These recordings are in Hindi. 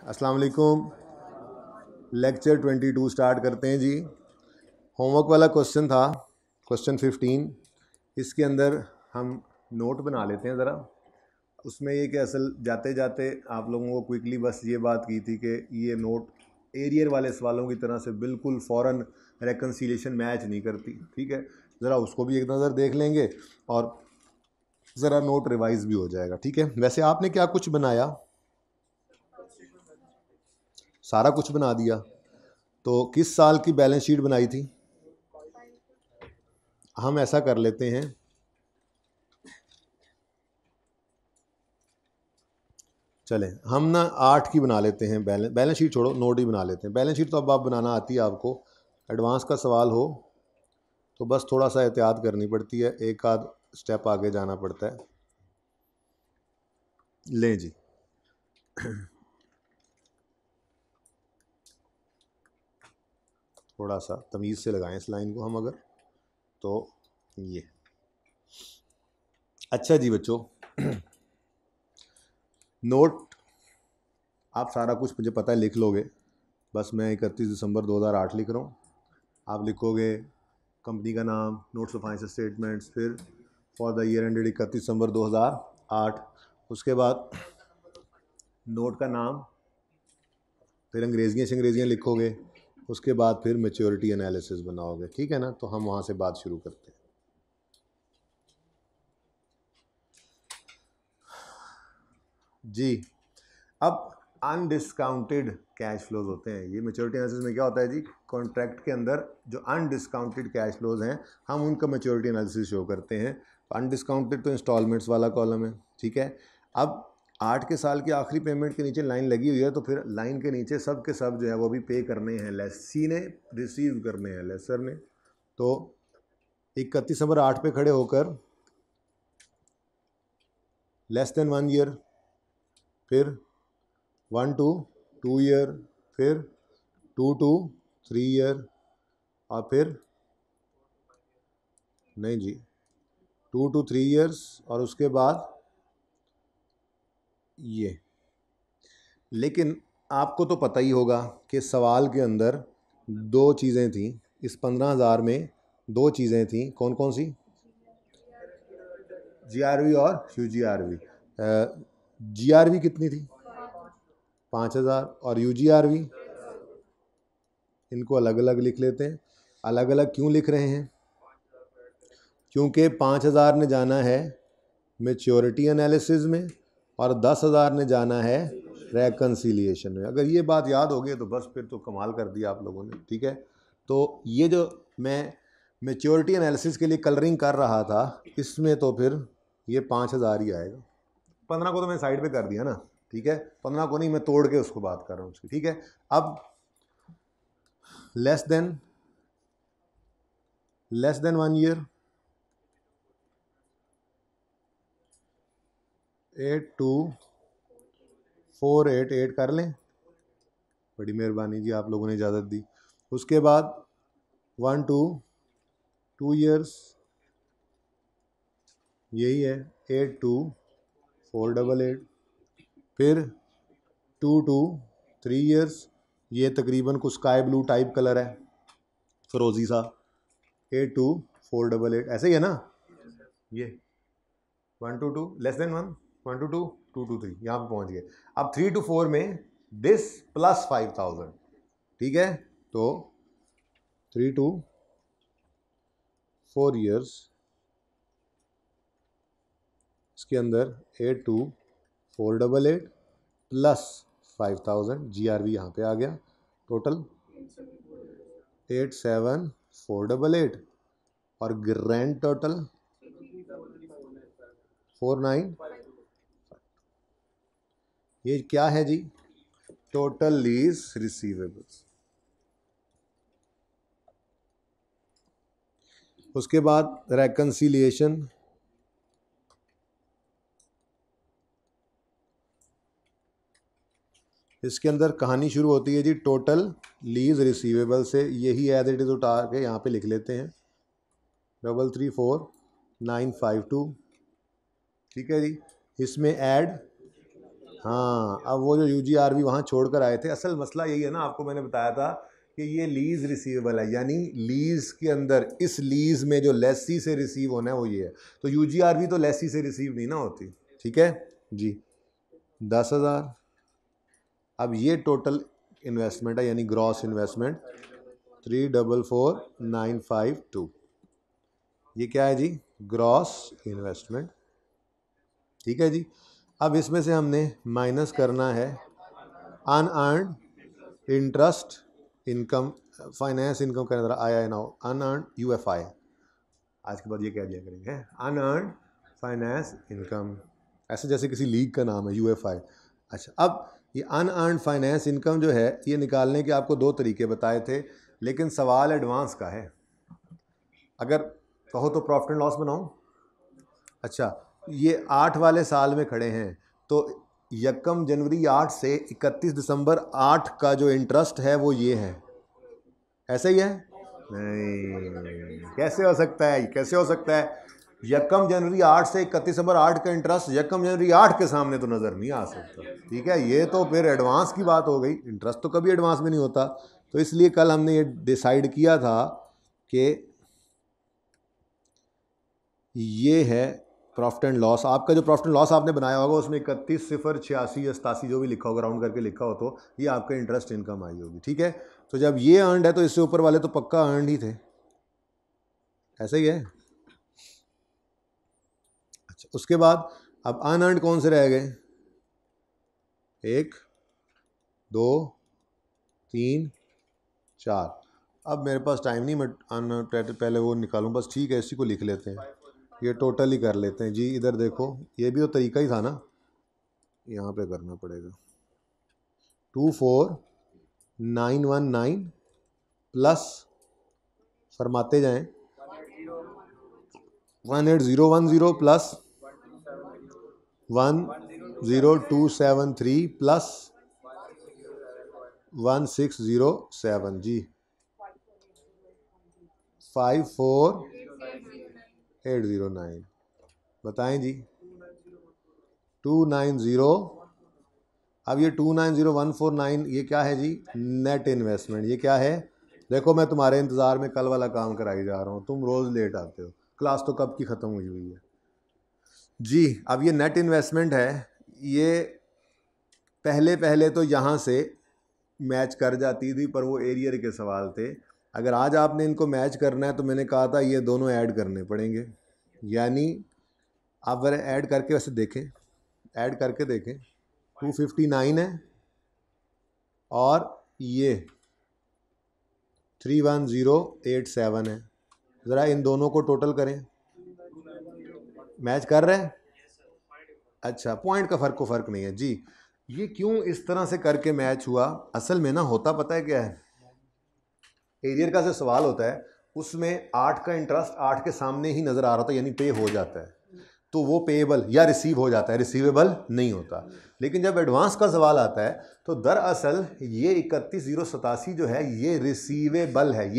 अस्सलाम वालेकुम। लेक्चर 22 स्टार्ट करते हैं जी। होमवर्क वाला क्वेश्चन था क्वेश्चन 15। इसके अंदर हम नोट बना लेते हैं ज़रा। उसमें ये कि असल जाते जाते आप लोगों को क्विकली बस ये बात की थी कि ये नोट एरियर वाले सवालों की तरह से बिल्कुल फ़ौरन रेकन्सिलिएशन मैच नहीं करती, ठीक है। ज़रा उसको भी एक नज़र देख लेंगे और ज़रा नोट रिवाइज भी हो जाएगा, ठीक है। वैसे आपने क्या कुछ बनाया? सारा कुछ बना दिया। तो किस साल की बैलेंस शीट बनाई थी? हम ऐसा कर लेते हैं, चलें हम ना 8 की बना लेते हैं। बैलेंस शीट छोड़ो, नोट ही बना लेते हैं। बैलेंस शीट तो अब आप बनाना आती है आपको। एडवांस का सवाल हो तो बस थोड़ा सा एहतियात करनी पड़ती है, एक आध स्टेप आगे जाना पड़ता है। लें जी, थोड़ा सा तमीज़ से लगाएं इस लाइन को हम अगर, तो ये अच्छा जी बच्चों। नोट आप सारा कुछ मुझे पता है लिख लोगे। बस मैं 31 दिसंबर 2008 लिख रहा हूँ। आप लिखोगे कंपनी का नाम, नोट्स ऑफ फाइनेंशियल स्टेटमेंट्स, फिर फॉर द ईयर एंडेड 31 दिसंबर 2008। उसके बाद नोट का नाम, फिर अंग्रेजियाँ लिखोगे। उसके बाद फिर मैच्योरिटी एनालिसिस बनाओगे, ठीक है ना। तो हम वहाँ से बात शुरू करते हैं जी। अब अनडिस्काउंटेड कैश फ्लोज होते हैं। ये मैच्योरिटी एनालिसिस में क्या होता है जी, कॉन्ट्रैक्ट के अंदर जो अनडिस्काउंटेड कैश फ्लोज हैं हम उनका मैच्योरिटी एनालिसिस शो करते हैं। अनडिस्काउंटेड तो इंस्टॉलमेंट्स वाला कॉलम है, ठीक है। अब 8 के साल की आखिरी पेमेंट के नीचे लाइन लगी हुई है, तो फिर लाइन के नीचे सब के सब जो है वो भी पे करने हैं, लेसी ने रिसीव करने हैं लेसर ने। तो 31 दिसंबर 8 पे खड़े होकर लेस देन 1 ईयर, फिर 1 to 2 ईयर, फिर 2 to 3 ईयर, और फिर नहीं जी 2 to 3 ईयर्स, और उसके बाद ये। लेकिन आपको तो पता ही होगा कि सवाल के अंदर दो चीज़ें थी। इस 15,000 में दो चीज़ें थी, कौन कौन सी? जीआरवी और यूजीआरवी। जीआरवी कितनी थी? 5,000। और यूजीआरवी, इनको अलग अलग लिख लेते हैं। अलग अलग क्यों लिख रहे हैं? क्योंकि 5,000 ने जाना है मैच्योरिटी एनालिसिस में और 10,000 ने जाना है रेकन्सिलिएशन में। अगर ये बात याद हो गई तो बस फिर तो कमाल कर दिया आप लोगों ने, ठीक है। तो ये जो मैं मैच्योरिटी एनालिसिस के लिए कलरिंग कर रहा था, इसमें तो फिर ये 5,000 ही आएगा। 15 को तो मैंने साइड पे कर दिया ना, ठीक है। 15 को नहीं, मैं तोड़ के उसको बात कर रहा हूँ उसकी, ठीक है। अब लेस देन 1 ईयर, 82,488 कर लें। बड़ी मेहरबानी जी, आप लोगों ने इजाज़त दी। उसके बाद 1 to 2 ईयर्स, यही है 82,488। फिर 2 to 3 ईयर्स, ये तकरीबन कुछ स्काई ब्लू टाइप कलर है, फिरोजी सा, 82,488। ऐसे ही है ना ये। 1 to 2, less than 1, 1 to 2, 2 to 3, यहाँ पर पहुँच गए। अब 3 to 4 में दिस प्लस 5,000, ठीक है। तो 3 to 4 ईयर्स, इसके अंदर 82,488 प्लस 5,000, जीआरवी यहाँ पे आ गया, टोटल 87,488, और ग्रैंड टोटल 49। ये क्या है जी? Total lease receivables. उसके बाद रेकन्सिलिएशन, इसके अंदर कहानी शुरू होती है जी टोटल लीज रिसीवेबल से। यही एज इट इज उतार के यहाँ पे लिख लेते हैं 334952, ठीक है जी। इसमें ऐड हाँ, अब वो जो यूजीआरबी वहाँ छोड़ कर आए थे, असल मसला यही है ना, आपको मैंने बताया था कि ये लीज रिसीवेबल है, यानी लीज के अंदर इस लीज में जो लेसी से रिसीव होना है वो ये है, तो यूजीआरबी तो लेसी से रिसीव नहीं ना होती, ठीक है जी। 10,000। अब ये टोटल इन्वेस्टमेंट है, यानी ग्रॉस इन्वेस्टमेंट 3,44,952, ये क्या है जी, ग्रॉस इन्वेस्टमेंट, ठीक है जी। अब इसमें से हमने माइनस करना है unearned interest income, finance income का नजर आया है ना, अनअर्न्ड यूएफआई, आज के बाद ये कह दिया करेंगे अनअर्न्ड फाइनेंस इनकम, ऐसे जैसे किसी लीग का नाम है यूएफआई। अच्छा, अब ये अनअर्न्ड फाइनेंस इनकम जो है ये निकालने के आपको दो तरीके बताए थे, लेकिन सवाल एडवांस का है, अगर कहो तो प्रॉफिट एंड लॉस बनाऊं। अच्छा, ये 8 वाले साल में खड़े हैं, तो 1 जनवरी 8 से 31 दिसंबर 8 का जो इंटरेस्ट है वो ये है, ऐसे ही है नहीं, कैसे हो सकता है, कैसे हो सकता है, 1 जनवरी 8 से 31 दिसंबर 8 का इंटरेस्ट 1 जनवरी 8 के सामने तो नज़र नहीं आ सकता, ठीक है, ये तो फिर एडवांस की बात हो गई, इंटरेस्ट तो कभी एडवांस में नहीं होता। तो इसलिए कल हमने ये डिसाइड किया था कि ये है प्रॉफिट एंड लॉस, आपका जो प्रॉफिट एंड लॉस आपने बनाया होगा उसमें 31,086 या 87 जो भी लिखा होगा, राउंड करके लिखा हो, तो ये आपका इंटरेस्ट इनकम आई होगी, ठीक है। तो जब ये अर्नड है तो इससे ऊपर वाले तो पक्का अर्नड ही थे, ऐसे ही है। अच्छा, उसके बाद अब अनअर्नड कौन से रह गए, 1 2 3 4, अब मेरे पास टाइम नहीं, मैं पहले वो निकालूं बस, ठीक है, इसी को लिख लेते हैं, ये टोटल ही कर लेते हैं जी। इधर देखो, ये भी तो तरीका ही था ना, यहाँ पे करना पड़ेगा, 24,919 प्लस फरमाते जाएं 18010 प्लस 10273 प्लस 1607 जी, 54809, बताएं जी 290। अब ये 290,149 ये क्या है जी, नेट इन्वेस्टमेंट, ये क्या है, देखो मैं तुम्हारे इंतज़ार में कल वाला काम कराई जा रहा हूँ, तुम रोज़ लेट आते हो, क्लास तो कब की ख़त्म हुई हुई है जी। अब ये नेट इन्वेस्टमेंट है, ये पहले पहले तो यहाँ से मैच कर जाती थी, पर वो एरियर के सवाल थे, अगर आज आपने इनको मैच करना है तो मैंने कहा था ये दोनों ऐड करने पड़ेंगे, यानी आप अगर ऐड करके वैसे देखें, ऐड करके देखें 259 है और ये 31087 है, ज़रा इन दोनों को टोटल करें, मैच कर रहे हैं, अच्छा पॉइंट का फ़र्क नहीं है जी। ये क्यों इस तरह से करके मैच हुआ, असल में ना होता पता है क्या है, एरियर का जो सवाल होता है उसमें 8 का इंटरेस्ट 8 के सामने ही नज़र आ रहा था, यानी पे हो जाता है, तो वो पेएबल या रिसीव हो जाता है, रिसीवेबल नहीं होता। लेकिन जब एडवांस का सवाल आता है तो दरअसल ये 31,087 जो है ये रिसीवेबल है,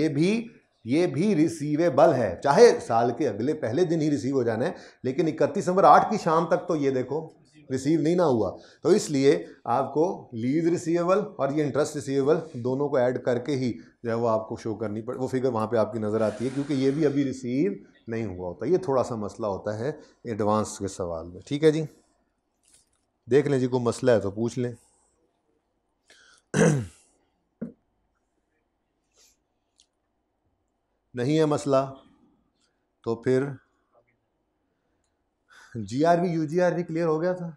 ये भी रिसीवेबल है, चाहे साल के अगले पहले दिन ही रिसीव हो जाना है, लेकिन 31 दिसंबर 8 की शाम तक तो ये देखो रिसीव नहीं ना हुआ, तो इसलिए आपको लीज रिसीवेबल और ये इंटरेस्ट रिसीवेबल दोनों को ऐड करके ही जो है वो आपको शो करनी पड़े, वो फिगर वहाँ पे आपकी नज़र आती है, क्योंकि ये भी अभी रिसीव नहीं हुआ होता, ये थोड़ा सा मसला होता है एडवांस के सवाल में, ठीक है जी। देख लें जी, कोई मसला है तो पूछ लें। नहीं है मसला तो फिर जीआरबी यूजीआरबी क्लियर हो गया था,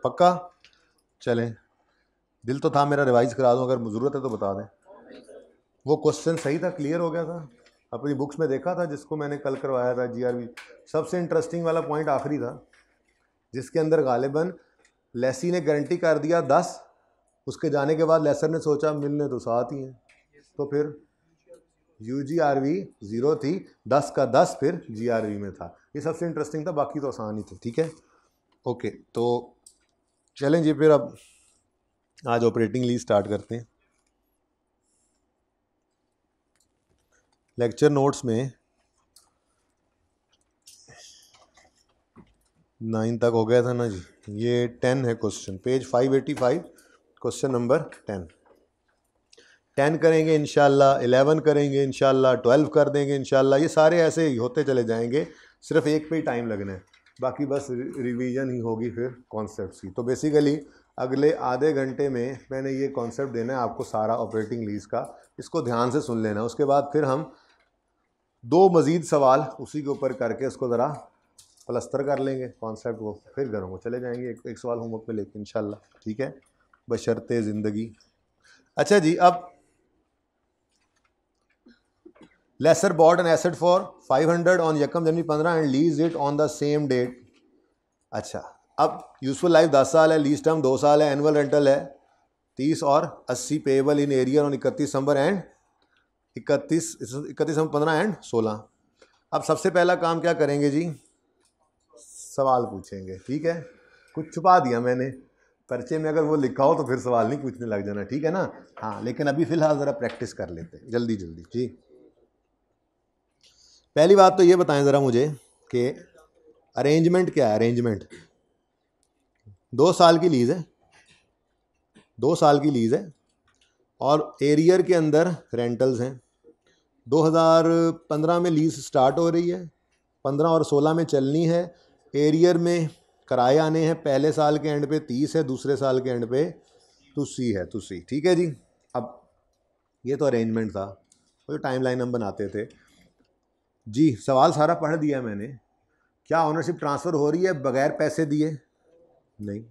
पक्का, चलें, दिल तो था मेरा रिवाइज करा दूं, अगर ज़रूरत है तो बता दें, वो क्वेश्चन सही था, क्लियर हो गया था, अपनी बुक्स में देखा था जिसको मैंने कल करवाया था जीआरबी, सबसे इंटरेस्टिंग वाला पॉइंट आखिरी था, जिसके अंदर गालिबन लेसी ने गारंटी कर दिया 10, उसके जाने के बाद लेसर ने सोचा मिलने तो 7 ही हैं, तो फिर यूजीआरवी 0 थी, 10 का 10 फिर जीआरवी में था, ये सबसे इंटरेस्टिंग था, बाकी तो आसान ही थे, ठीक है ओके। तो चलें जी, फिर अब आज ऑपरेटिंग लीज स्टार्ट करते हैं। लेक्चर नोट्स में 9 तक हो गया था ना जी, ये 10 है क्वेश्चन, पेज 585, क्वेश्चन नंबर 10। 10 करेंगे इंशाल्लाह, 11 करेंगे इंशाल्लाह, 12 कर देंगे इंशाल्लाह। ये सारे ऐसे ही होते चले जाएंगे, सिर्फ एक पे ही टाइम लगना है, बाकी बस रिवीजन ही होगी फिर कॉन्सेप्ट्स की। तो बेसिकली अगले आधे घंटे में मैंने ये कॉन्सेप्ट देना है आपको सारा ऑपरेटिंग लीज का, इसको ध्यान से सुन लेना। उसके बाद फिर हम 2 मज़ीद सवाल उसी के ऊपर करके उसको ज़रा प्लस्तर कर लेंगे कॉन्सेप्ट को, फिर घरों को चले जाएंगे एक सवाल होमवर्क पे लेके इंशाल्लाह, ठीक है, बशर्ते ज़िंदगी। अच्छा जी, अब lessor bought an asset for 500 on यकम January 15 and lease it on the same date. अच्छा, अब यूजफुल लाइफ 10 साल है, लीज टर्म 2 साल है, एनुअल रेंटल है 30 और 80 payable in arrear on 31 December and 31 December 15 and 16। अब सबसे पहला काम क्या करेंगे जी, सवाल पूछेंगे, ठीक है। कुछ छुपा दिया मैंने पर्चे में, अगर वो लिखा हो तो फिर सवाल नहीं पूछने लग जाना, ठीक है ना। हाँ, लेकिन अभी फ़िलहाल ज़रा प्रैक्टिस कर लेते हैं जल्दी जल्दी जी। पहली बात तो ये बताएं ज़रा मुझे कि अरेंजमेंट क्या है। अरेंजमेंट 2 साल की लीज़ है, 2 साल की लीज़ है और एरियर के अंदर रेंटल्स हैं। 2015 में लीज़ स्टार्ट हो रही है, 15 और 16 में चलनी है। एरियर में किराए आने हैं, पहले साल के एंड पे 30 है, दूसरे साल के एंड पे तुसी है, तुसी, ठीक है जी। अब ये तो अरेंजमेंट था, वो जो टाइम लाइन हम बनाते थे जी। सवाल सारा पढ़ दिया मैंने। क्या ओनरशिप ट्रांसफ़र हो रही है बगैर पैसे दिए? नहीं।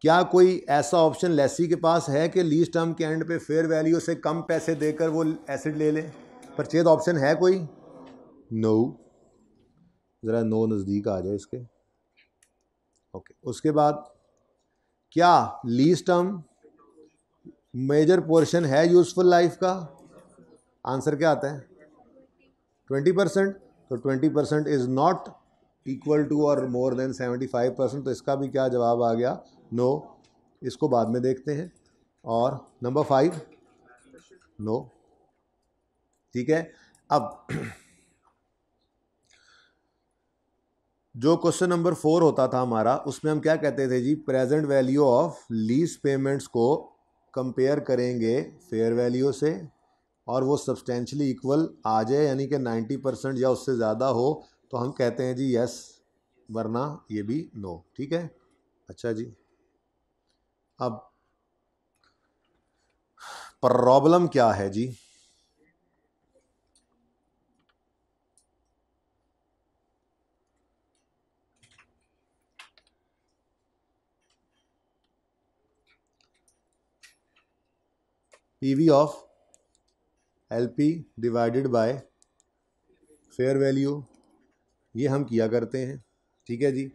क्या कोई ऐसा ऑप्शन लेसी के पास है कि लीज टर्म के एंड पे फेयर वैल्यू से कम पैसे देकर वो एसेट ले ले? परचेज ऑप्शन है कोई? नो। ज़रा नो नज़दीक आ जाए इसके, ओके। उसके बाद क्या लीज टर्म मेजर पोर्शन है यूजफुल लाइफ का? आंसर क्या आता है? 20%। तो 20% इज़ नॉट इक्वल टू और मोर देन 75%, तो इसका भी क्या जवाब आ गया? नो। इसको बाद में देखते हैं। और नंबर 5 नो, ठीक है। अब जो क्वेश्चन नंबर 4 होता था हमारा, उसमें हम क्या कहते थे जी, present value of lease payments को कंपेयर करेंगे फेयर वैल्यू से और वो सब्सटेंशली इक्वल आ जाए, यानी कि 90% या उससे ज़्यादा हो तो हम कहते हैं जी यस, वरना ये भी नो, ठीक है। अच्छा जी, अब प्रॉब्लम क्या है जी? PV of LP divided by fair value, ये हम किया करते हैं, ठीक है जी।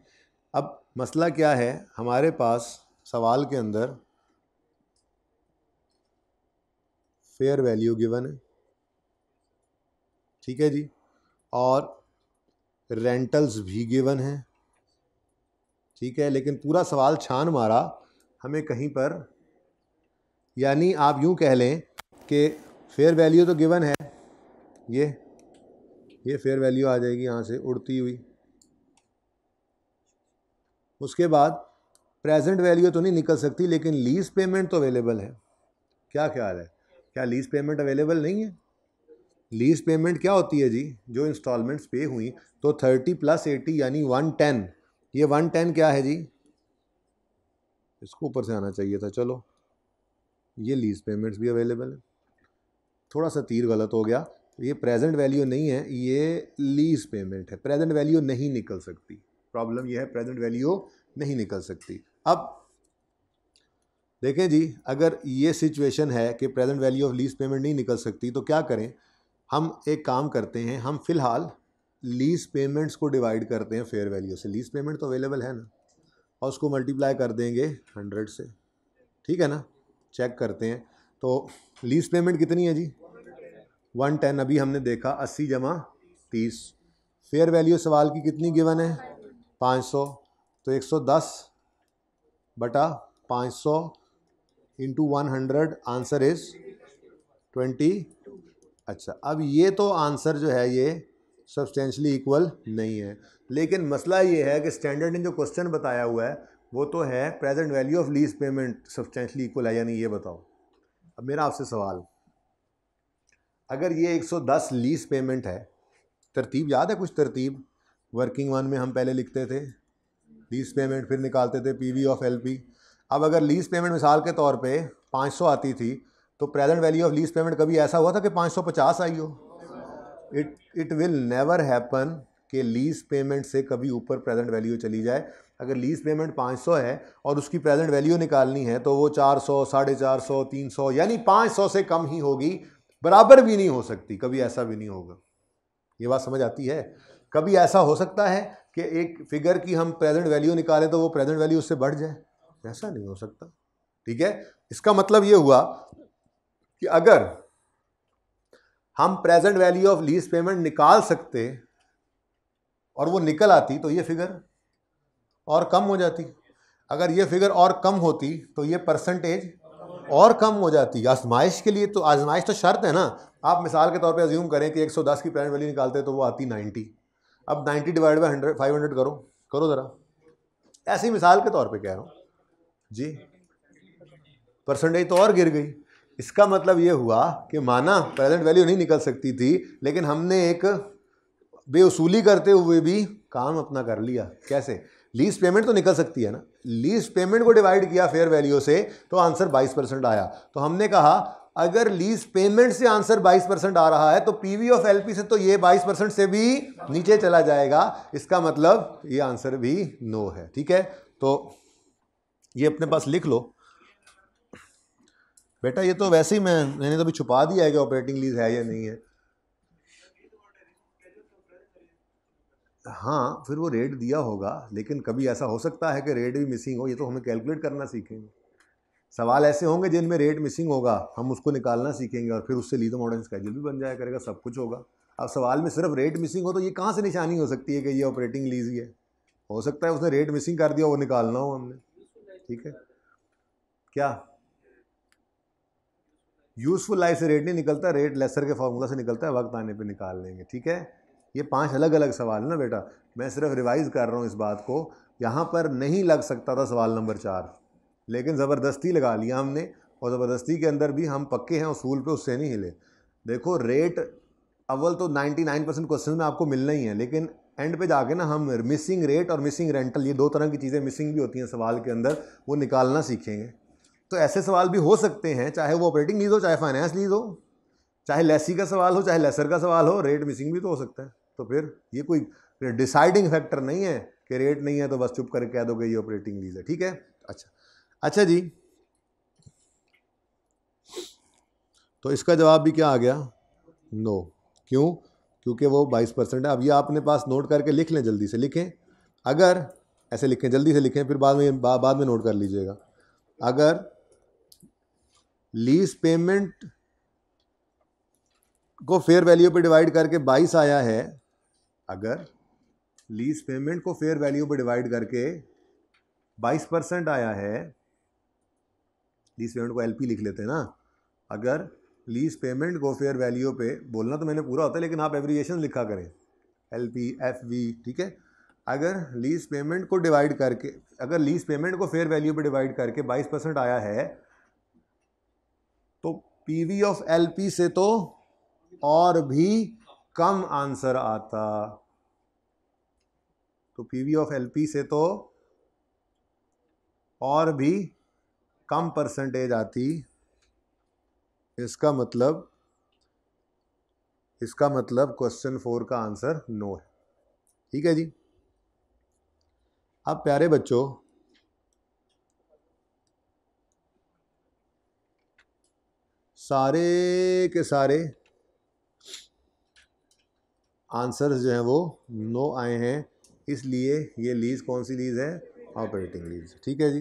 अब मसला क्या है, हमारे पास सवाल के अंदर फेयर वैल्यू गिवन है, ठीक है जी, और रेंटल्स भी गिवन है, ठीक है। लेकिन पूरा सवाल छान मारा हमें कहीं पर, यानी आप यूं कह लें कि फेयर वैल्यू तो गिवन है, ये फेयर वैल्यू आ जाएगी यहाँ से उड़ती हुई। उसके बाद प्रेजेंट वैल्यू तो नहीं निकल सकती, लेकिन लीज पेमेंट तो अवेलेबल है। क्या ख्याल है, क्या लीज पेमेंट अवेलेबल नहीं है? लीज पेमेंट क्या होती है जी, जो इंस्टॉलमेंट्स पे हुई, तो 30 + 80 यानी 110। ये 110 क्या है जी, इसको ऊपर से आना चाहिए था, चलो। ये लीज पेमेंट्स भी अवेलेबल है, थोड़ा सा तीर गलत हो गया, ये प्रेजेंट वैल्यू नहीं है, ये लीज पेमेंट है। प्रेजेंट वैल्यू नहीं निकल सकती, प्रॉब्लम ये है, प्रेजेंट वैल्यू नहीं निकल सकती। अब देखें जी, अगर ये सिचुएशन है कि present value of lease payment नहीं निकल सकती, तो क्या करें, हम एक काम करते हैं, हम फिलहाल लीज पेमेंट्स को डिवाइड करते हैं फेयर वैल्यू से। लीज पेमेंट तो अवेलेबल है ना, और उसको मल्टीप्लाई कर देंगे 100 से, ठीक है ना। चेक करते हैं, तो लीज पेमेंट कितनी है जी, 110। अभी हमने देखा 80 + 30। फेयर वैल्यू सवाल की कितनी गिवन है, 500, तो 110/500 इंटू 100, आंसर इज 20। अच्छा, अब ये तो आंसर जो है ये सब्सटेंशली इक्वल नहीं है, लेकिन मसला ये है कि स्टैंडर्ड ने जो क्वेश्चन बताया हुआ है वो तो है present value of lease payment substantially equal है या नहीं, ये बताओ। अब मेरा आपसे सवाल, अगर ये 110 लीज पेमेंट है, तरतीब याद है कुछ तरतीब? वर्किंग वन में हम पहले लिखते थे लीज पेमेंट, फिर निकालते थे पीवी ऑफ एलपी। अब अगर लीज पेमेंट मिसाल के तौर पे 500 आती थी, तो present value of lease payment कभी ऐसा हुआ था कि 550 आई हो? इट विल नेवर हैपन कि लीज पेमेंट से कभी ऊपर प्रेजेंट वैल्यू चली जाए। अगर लीज पेमेंट 500 है और उसकी प्रेजेंट वैल्यू निकालनी है तो वो 400, 450, 300 यानी 500 से कम ही होगी, बराबर भी नहीं हो सकती, कभी ऐसा भी नहीं होगा। ये बात समझ आती है? कभी ऐसा हो सकता है कि एक फिगर की हम प्रेजेंट वैल्यू निकालें तो वो प्रेजेंट वैल्यू उससे बढ़ जाए? ऐसा नहीं हो सकता। ठीक है, इसका मतलब ये हुआ कि अगर हम present value of lease payment निकाल सकते और वो निकल आती तो ये फिगर और कम हो जाती। अगर ये फिगर और कम होती तो ये परसेंटेज और कम हो जाती। आजमाइश के लिए तो, आजमाइश तो शर्त है ना। आप मिसाल के तौर पे अज्यूम करें कि 110 की प्रेजेंट वैल्यू निकालते तो वो आती 90। अब 90 डिवाइड बाई 100 500 करो ज़रा, ऐसी मिसाल के तौर पे कह रहा हूँ जी, परसेंटेज तो और गिर गई। इसका मतलब ये हुआ कि माना प्रेजेंट वैल्यू नहीं निकल सकती थी, लेकिन हमने एक बेउसूली करते हुए भी काम अपना कर लिया। कैसे? लीज पेमेंट तो निकल सकती है ना, लीज पेमेंट को डिवाइड किया फेयर वैल्यू से तो आंसर 22% आया। तो हमने कहा अगर लीज पेमेंट से आंसर 22% आ रहा है तो पीवी ऑफ एलपी से तो ये 22% से भी नीचे चला जाएगा। इसका मतलब ये आंसर भी नो है। ठीक है, तो ये अपने पास लिख लो बेटा। ये तो वैसे ही मैंने तो भी छुपा दिया है कि ऑपरेटिंग लीज है या नहीं है। हाँ, फिर वो रेट दिया होगा, लेकिन कभी ऐसा हो सकता है कि रेट भी मिसिंग हो। ये तो हमें कैलकुलेट करना सीखेंगे। सवाल ऐसे होंगे जिनमें रेट मिसिंग होगा, हम उसको निकालना सीखेंगे और फिर उससे लीज मॉडर्न स्केड्यूल भी बन जाया करेगा, सब कुछ होगा। अब सवाल में सिर्फ रेट मिसिंग हो तो ये कहाँ से निशानी हो सकती है कि ये ऑपरेटिंग लीज ही है? हो सकता है उसने रेट मिसिंग कर दिया, वो निकालना हो हमने। ठीक है, क्या यूजफुल लाइफ से रेट नहीं निकलता, रेट लेसर के फॉर्मूला से निकलता है, वक्त आने पे निकाल लेंगे। ठीक है, ये 5 अलग अलग सवाल ना बेटा, मैं सिर्फ रिवाइज कर रहा हूँ इस बात को। यहाँ पर नहीं लग सकता था सवाल नंबर 4, लेकिन ज़बरदस्ती लगा लिया हमने, और ज़बरदस्ती के अंदर भी हम पक्के हैं उसूल पे, उससे नहीं हिले। देखो रेट अव्वल तो 99% क्वेश्चन में आपको मिलना ही है, लेकिन एंड पे जाके ना हम मिसिंग रेट और मिसिंग रेंटल, ये 2 तरह की चीज़ें मिसिंग भी होती हैं सवाल के अंदर, वो निकालना सीखेंगे। तो ऐसे सवाल भी हो सकते हैं, चाहे वो ऑपरेटिंग लीज हो, चाहे फाइनेंस लीज हो, चाहे लेसी का सवाल हो, चाहे लेसर का सवाल हो, रेट मिसिंग भी तो हो सकता है। तो फिर ये कोई डिसाइडिंग फैक्टर नहीं है कि रेट नहीं है तो बस चुप करके कह दो कि ये ऑपरेटिंग लीज है। ठीक है, अच्छा जी, तो इसका जवाब भी क्या आ गया? नो। क्यों? क्योंकि वो 22% है। अब ये आपने पास नोट करके लिख लें, जल्दी से लिखें। अगर ऐसे लिखें, जल्दी से लिखें, फिर बाद में नोट कर लीजिएगा। अगर लीज पेमेंट को फेयर वैल्यू पे डिवाइड करके 22 आया है, अगर लीज पेमेंट को फेयर वैल्यू पे डिवाइड करके 22% आया है, लीज पेमेंट को एलपी लिख लेते हैं ना। अगर लीज पेमेंट को फेयर वैल्यू पे, बोलना तो मैंने पूरा होता है लेकिन आप एब्रिविएशन लिखा करें, एलपी एफ वी। ठीक है, अगर लीज पेमेंट को डिवाइड करके, अगर लीज पेमेंट को फेयर वैल्यू पे डिवाइड करके 22% आया है तो पीवी ऑफ एलपी से तो और भी कम आंसर आता। तो पीवी ऑफ एलपी से तो और भी कम परसेंटेज आती। इसका मतलब क्वेश्चन 4 का आंसर नो है। ठीक है जी। अब प्यारे बच्चों, सारे के सारे आंसर्स जो हैं वो नो आए हैं, इसलिए ये लीज कौन सी लीज है? Operating lease. ठीक है जी,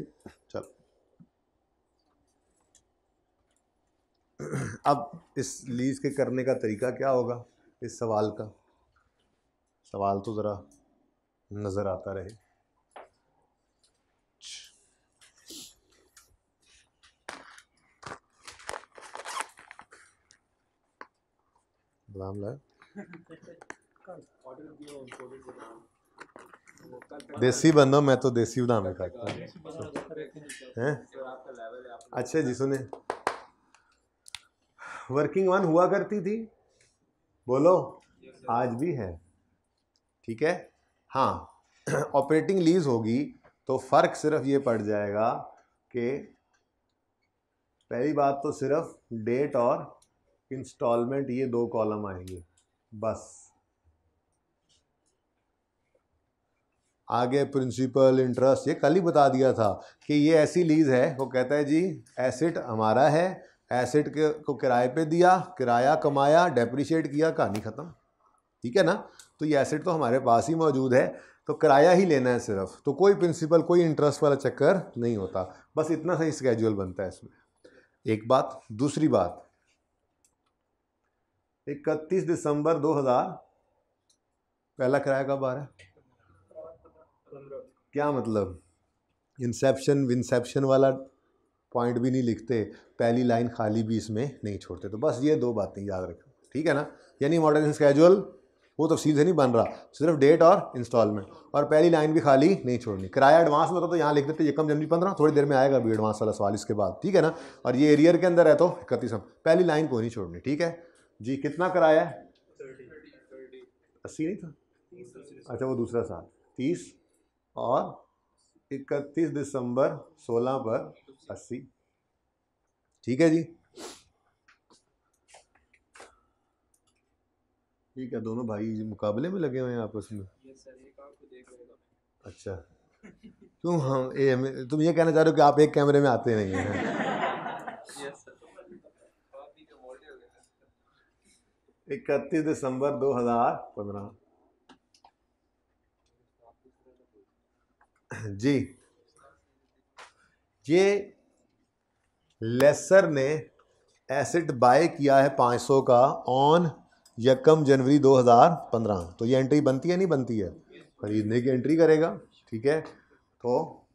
चलो। अब इस लीज के करने का तरीका क्या होगा इस सवाल का? सवाल तो ज़रा नज़र आता रहे। राम लाल देसी बंदो, मैं तो देसी दाम में खाता हूँ। अच्छा जी सुने, वर्किंग वन हुआ करती थी, बोलो, आज भी है, ठीक है। हाँ, ऑपरेटिंग लीज होगी तो फर्क सिर्फ ये पड़ जाएगा कि पहली बात तो सिर्फ डेट और इंस्टॉलमेंट, ये दो कॉलम आएंगे बस। आगे प्रिंसिपल इंटरेस्ट ये कल ही बता दिया था कि ये ऐसी लीज है, वो कहता है जी एसेट हमारा है, एसेट को किराए पे दिया, किराया कमाया, डेप्रिशिएट किया, कहानी ख़त्म, ठीक है ना। तो ये एसेट तो हमारे पास ही मौजूद है, तो किराया ही लेना है सिर्फ, तो कोई प्रिंसिपल कोई इंटरेस्ट वाला चक्कर नहीं होता, बस इतना सही स्केड्यूल बनता है इसमें। एक बात। दूसरी बात, 31 दिसंबर 2000 पहला किराया कब आ रहा है? क्या मतलब? इंसेप्शन विंसेप्शन वाला पॉइंट भी नहीं लिखते, पहली लाइन खाली भी इसमें नहीं छोड़ते, तो बस ये दो बातें याद रखो, ठीक है ना। यानी मॉडरेशन स्केड्यूल वो तफसील से नहीं बन रहा, सिर्फ डेट और इंस्टॉलमेंट, और पहली लाइन भी खाली नहीं छोड़नी। किराया एडवांस में होता तो यहाँ लिख देते यकम जनवरी 15, थोड़ी देर में आएगा भी एडवांस वाला सवाल इसके बाद, ठीक है ना। और ये एरियर के अंदर है तो 31, पहली लाइन को नहीं छोड़नी, ठीक है जी। कितना किराया है? 80 नहीं था? अच्छा वो दूसरा साल 30 और 31 दिसंबर 16 पर 80, ठीक है जी। ठीक है, दोनों भाई मुकाबले में लगे हुए हैं आपस में। अच्छा, क्यों? हम तुम ये कहना चाह रहे हो कि आप एक कैमरे में आते नहीं हैं? 31 दिसंबर 2015 जी। ये लेसर ने एसेट बाय किया है 500 का ऑन यकम जनवरी 2015, तो ये एंट्री बनती है नहीं बनती है? खरीदने की एंट्री करेगा, ठीक है। तो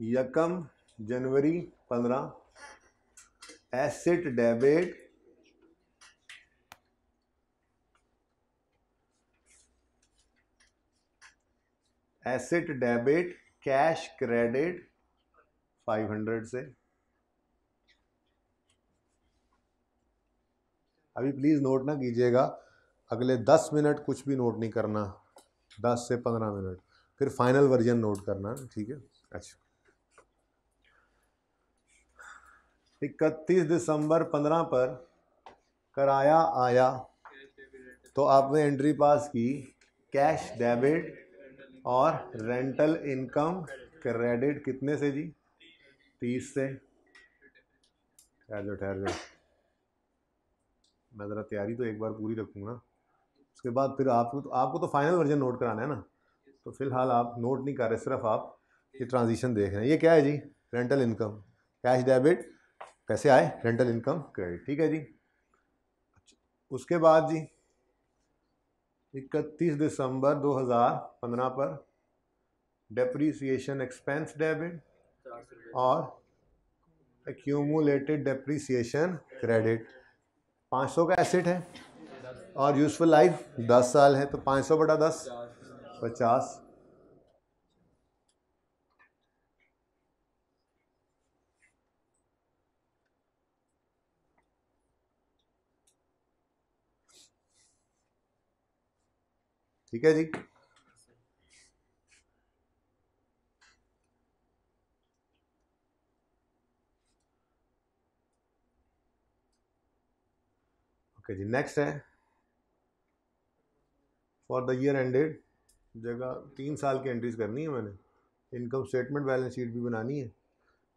यकम January 15 asset debit cash credit 500 से। अभी प्लीज़ नोट ना कीजिएगा, अगले 10 मिनट कुछ भी नोट नहीं करना, 10 से 15 मिनट, फिर फाइनल वर्जन नोट करना, ठीक है। अच्छा, 31 दिसंबर 15 पर किराया आया तो आपने एंट्री पास की, कैश डेबिट और रेंटल इनकम क्रेडिट कितने से जी? 30 से। ठहर जाओ, मैं ज़रा तैयारी तो एक बार पूरी रखूँगा, उसके बाद फिर आपको तो फाइनल वर्जन नोट कराना है ना, तो फिलहाल आप नोट नहीं कर रहे, सिर्फ आप ये ट्रांजिशन देख रहे हैं। ये क्या है जी? रेंटल इनकम, कैश डेबिट, पैसे आए, रेंटल इनकम क्रेडिट, ठीक है जी। उसके बाद जी 31 दिसंबर 2015 पर डेप्रीसिएशन एक्सपेंस डेबिट और एक्यूमुलेटेड डेप्रीसिएशन क्रेडिट। 500 का एसेट है और यूजफुल लाइफ 10 साल है, तो 500 बटा 10 50। ठीक है जी। ओके जी, नेक्स्ट है फॉर द ईयर एंडेड, जगह 3 साल की एंट्रीज करनी है मैंने, इनकम स्टेटमेंट बैलेंस शीट भी बनानी है,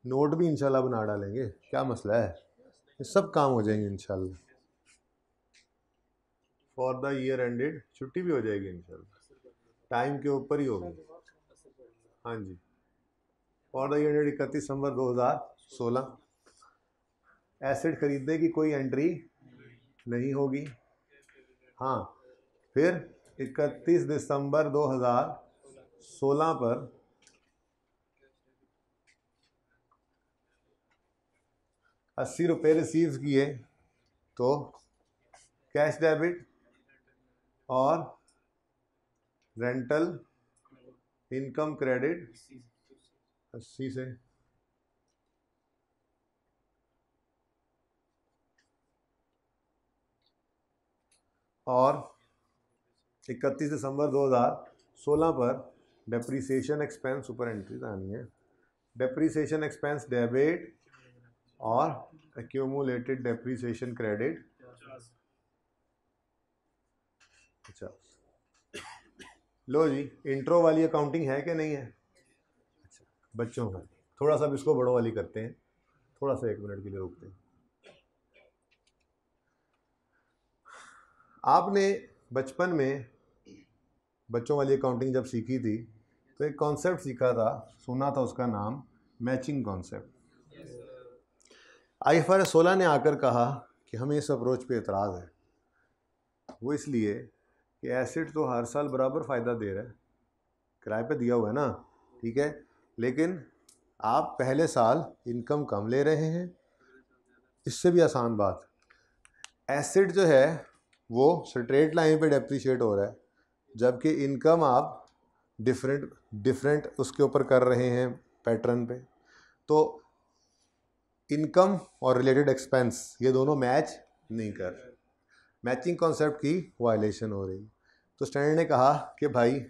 नोट भी इंशाल्लाह बना डालेंगे, क्या मसला है, ये सब काम हो जाएंगे इंशाल्लाह। फॉर द ईयर एंडेड छुट्टी भी हो जाएगी इंशाल्लाह, टाइम के ऊपर ही होगी। हाँ जी, for the year ended 31 December 2016 asset खरीदने की कोई एंट्री नहीं होगी। हाँ, फिर 31 दिसंबर 2016 पर 80 रुपये रिसीव किए तो कैश डेबिट और रेंटल इनकम क्रेडिट 80 से और 31 दिसंबर 2016 पर डेप्रीसिएशन एक्सपेंस ऊपर एंट्रीज आनी है। डेप्रीसिएशन एक्सपेंस डेबिट और एक्यूमुलेटेड डेप्रीसिएशन क्रेडिट। अच्छा लो जी, इंट्रो वाली अकाउंटिंग है कि नहीं है? अच्छा बच्चों का थोड़ा सा इसको बड़ों वाली करते हैं, थोड़ा सा 1 मिनट के लिए रोकते हैं। आपने बचपन में बच्चों वाली अकाउंटिंग जब सीखी थी तो एक कॉन्सेप्ट सीखा था, सुना था, उसका नाम मैचिंग कॉन्सेप्ट। IFRS 16 ने आकर कहा कि हमें इस अप्रोच पे एतराज़ है। वो इसलिए कि एसेट तो हर साल बराबर फ़ायदा दे रहा है, किराए पे दिया हुआ है ना, ठीक है, लेकिन आप पहले साल इनकम कम ले रहे हैं। इससे भी आसान बात, एसेट जो है वो स्ट्रेट लाइन पे डेप्रिशिएट हो रहा है, जबकि इनकम आप डिफरेंट उसके ऊपर कर रहे हैं पैटर्न पे। तो इनकम और रिलेटेड एक्सपेंस ये दोनों मैच नहीं कर रहे, मैचिंग कॉन्सेप्ट की वायलेशन हो रही। तो स्टैंडर्ड ने कहा कि भाई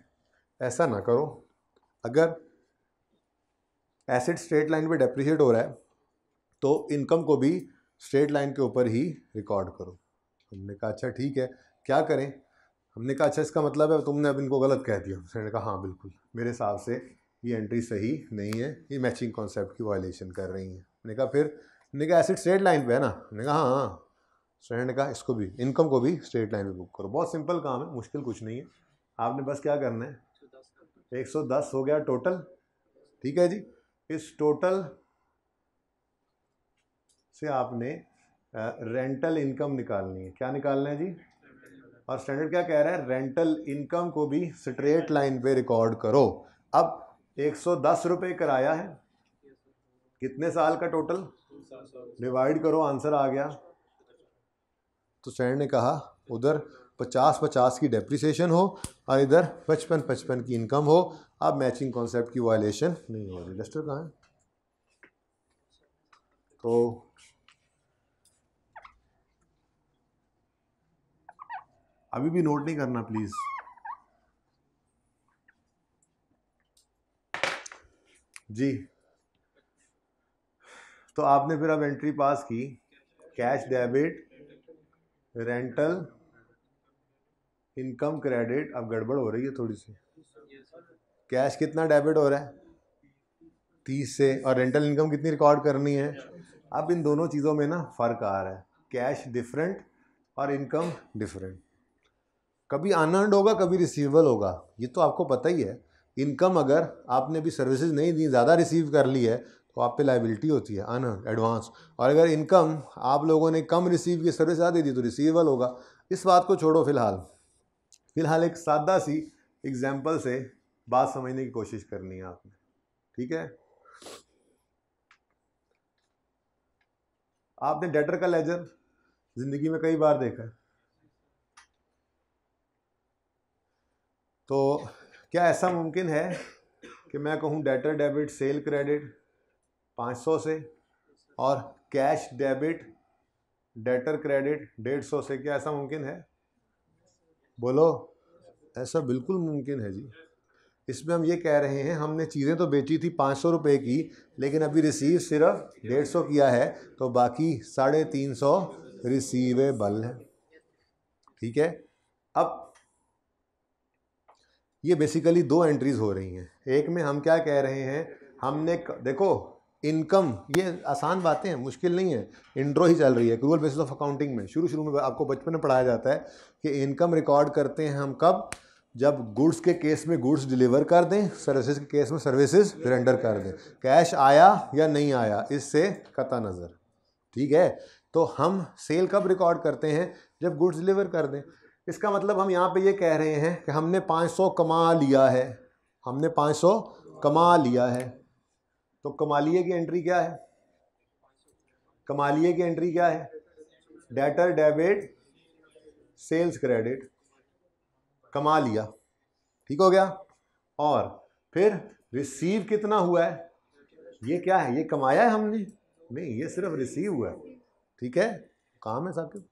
ऐसा ना करो, अगर एसेट स्ट्रेट लाइन पे डेप्रिशिएट हो रहा है तो इनकम को भी स्ट्रेट लाइन के ऊपर ही रिकॉर्ड करो। हमने कहा अच्छा ठीक है, क्या करें? हमने कहा अच्छा इसका मतलब है तुमने अब इनको गलत कह दिया। उसने कहा हाँ बिल्कुल, मेरे हिसाब से ये एंट्री सही नहीं है, ये मैचिंग कॉन्सेप्ट की वायलेशन कर रही है। मैंने कहा फिर? हमने कहा एसेट स्ट्रेट लाइन पे है ना। हमने कहा हाँ हाँ। स्टूडेंट ने कहा इसको भी, इनकम को भी स्ट्रेट लाइन पे बुक करो। बहुत सिंपल काम है, मुश्किल कुछ नहीं है, आपने बस क्या करना है, 110 हो गया टोटल, ठीक है जी। इस टोटल से आपने रेंटल इनकम निकालनी है। क्या निकालना है जी? और स्टैंडर्ड क्या कह रहा है, रेंटल इनकम को भी स्ट्रेट लाइन पे रिकॉर्ड करो। अब 110 रुपये किराया है, कितने साल का टोटल, डिवाइड करो, आंसर आ गया। तो स्टैंडर्ड ने कहा उधर 50-50 की डेप्रिसिएशन हो और इधर 55-55 की इनकम हो। अब मैचिंग कॉन्सेप्ट की वायलेशन नहीं हो रही। डस्टर कहाँ है? तो अभी भी नोट नहीं करना प्लीज जी। तो आपने फिर अब एंट्री पास की, cash debit, rental income credit. अब गड़बड़ हो रही है थोड़ी सी, कैश कितना डेबिट हो रहा है 30 से, और रेंटल इनकम कितनी रिकॉर्ड करनी है। अब इन दोनों चीज़ों में ना फ़र्क आ रहा है, कैश डिफरेंट और इनकम डिफरेंट। कभी अनअर्न्ड होगा, कभी रिसीवेबल होगा, ये तो आपको पता ही है। इनकम अगर आपने भी सर्विसेज नहीं दी, ज़्यादा रिसीव कर ली है, तो आप पे लाइबिलिटी होती है अनअर्न्ड एडवांस। और अगर इनकम आप लोगों ने कम रिसीव की, सर्विस ज़्यादा दी, तो रिसीवेबल होगा। इस बात को छोड़ो, फिलहाल एक सादा सी एग्जाम्पल से बात समझने की कोशिश करनी है आपने, ठीक है। आपने डेटर का लेजर जिंदगी में कई बार देखा है, तो क्या ऐसा मुमकिन है कि मैं कहूँ डेटर डेबिट सेल क्रेडिट 500 से और कैश डेबिट डेटर क्रेडिट 150 से? क्या ऐसा मुमकिन है? बोलो। ऐसा बिल्कुल मुमकिन है जी। इसमें हम ये कह रहे हैं हमने चीज़ें तो बेची थी 500 रुपये की, लेकिन अभी रिसीव सिर्फ 150 किया है, तो बाकी 350 रिसीवेबल है, ठीक है। अब ये बेसिकली दो एंट्रीज हो रही हैं। एक में हम क्या कह रहे हैं, हमने देखो इनकम, ये आसान बातें हैं, मुश्किल नहीं है, इंट्रो ही चल रही है। एक्रूअल बेसिस ऑफ अकाउंटिंग में शुरू में आपको बचपन में पढ़ाया जाता है कि इनकम रिकॉर्ड करते हैं हम कब, जब गुड्स के केस में गुड्स डिलीवर कर दें, सर्विसेज के केस में सर्विसेज रेंडर कर दें, कैश आया या नहीं आया इससे कता नज़र, ठीक है। तो हम सेल कब रिकॉर्ड करते हैं, जब गुड्स डिलीवर कर दें। इसका मतलब हम यहाँ पे ये कह रहे हैं कि हमने 500 कमा लिया है, हमने 500 कमा लिया है। तो कमालिए की एंट्री क्या है, कमालिए की एंट्री क्या है, डेटर डेबिट सेल्स क्रेडिट, कमा लिया, ठीक हो गया। और फिर रिसीव कितना हुआ है, ये क्या है, ये कमाया है हमने, नहीं ये सिर्फ रिसीव हुआ है। ठीक है, काम है साकिब,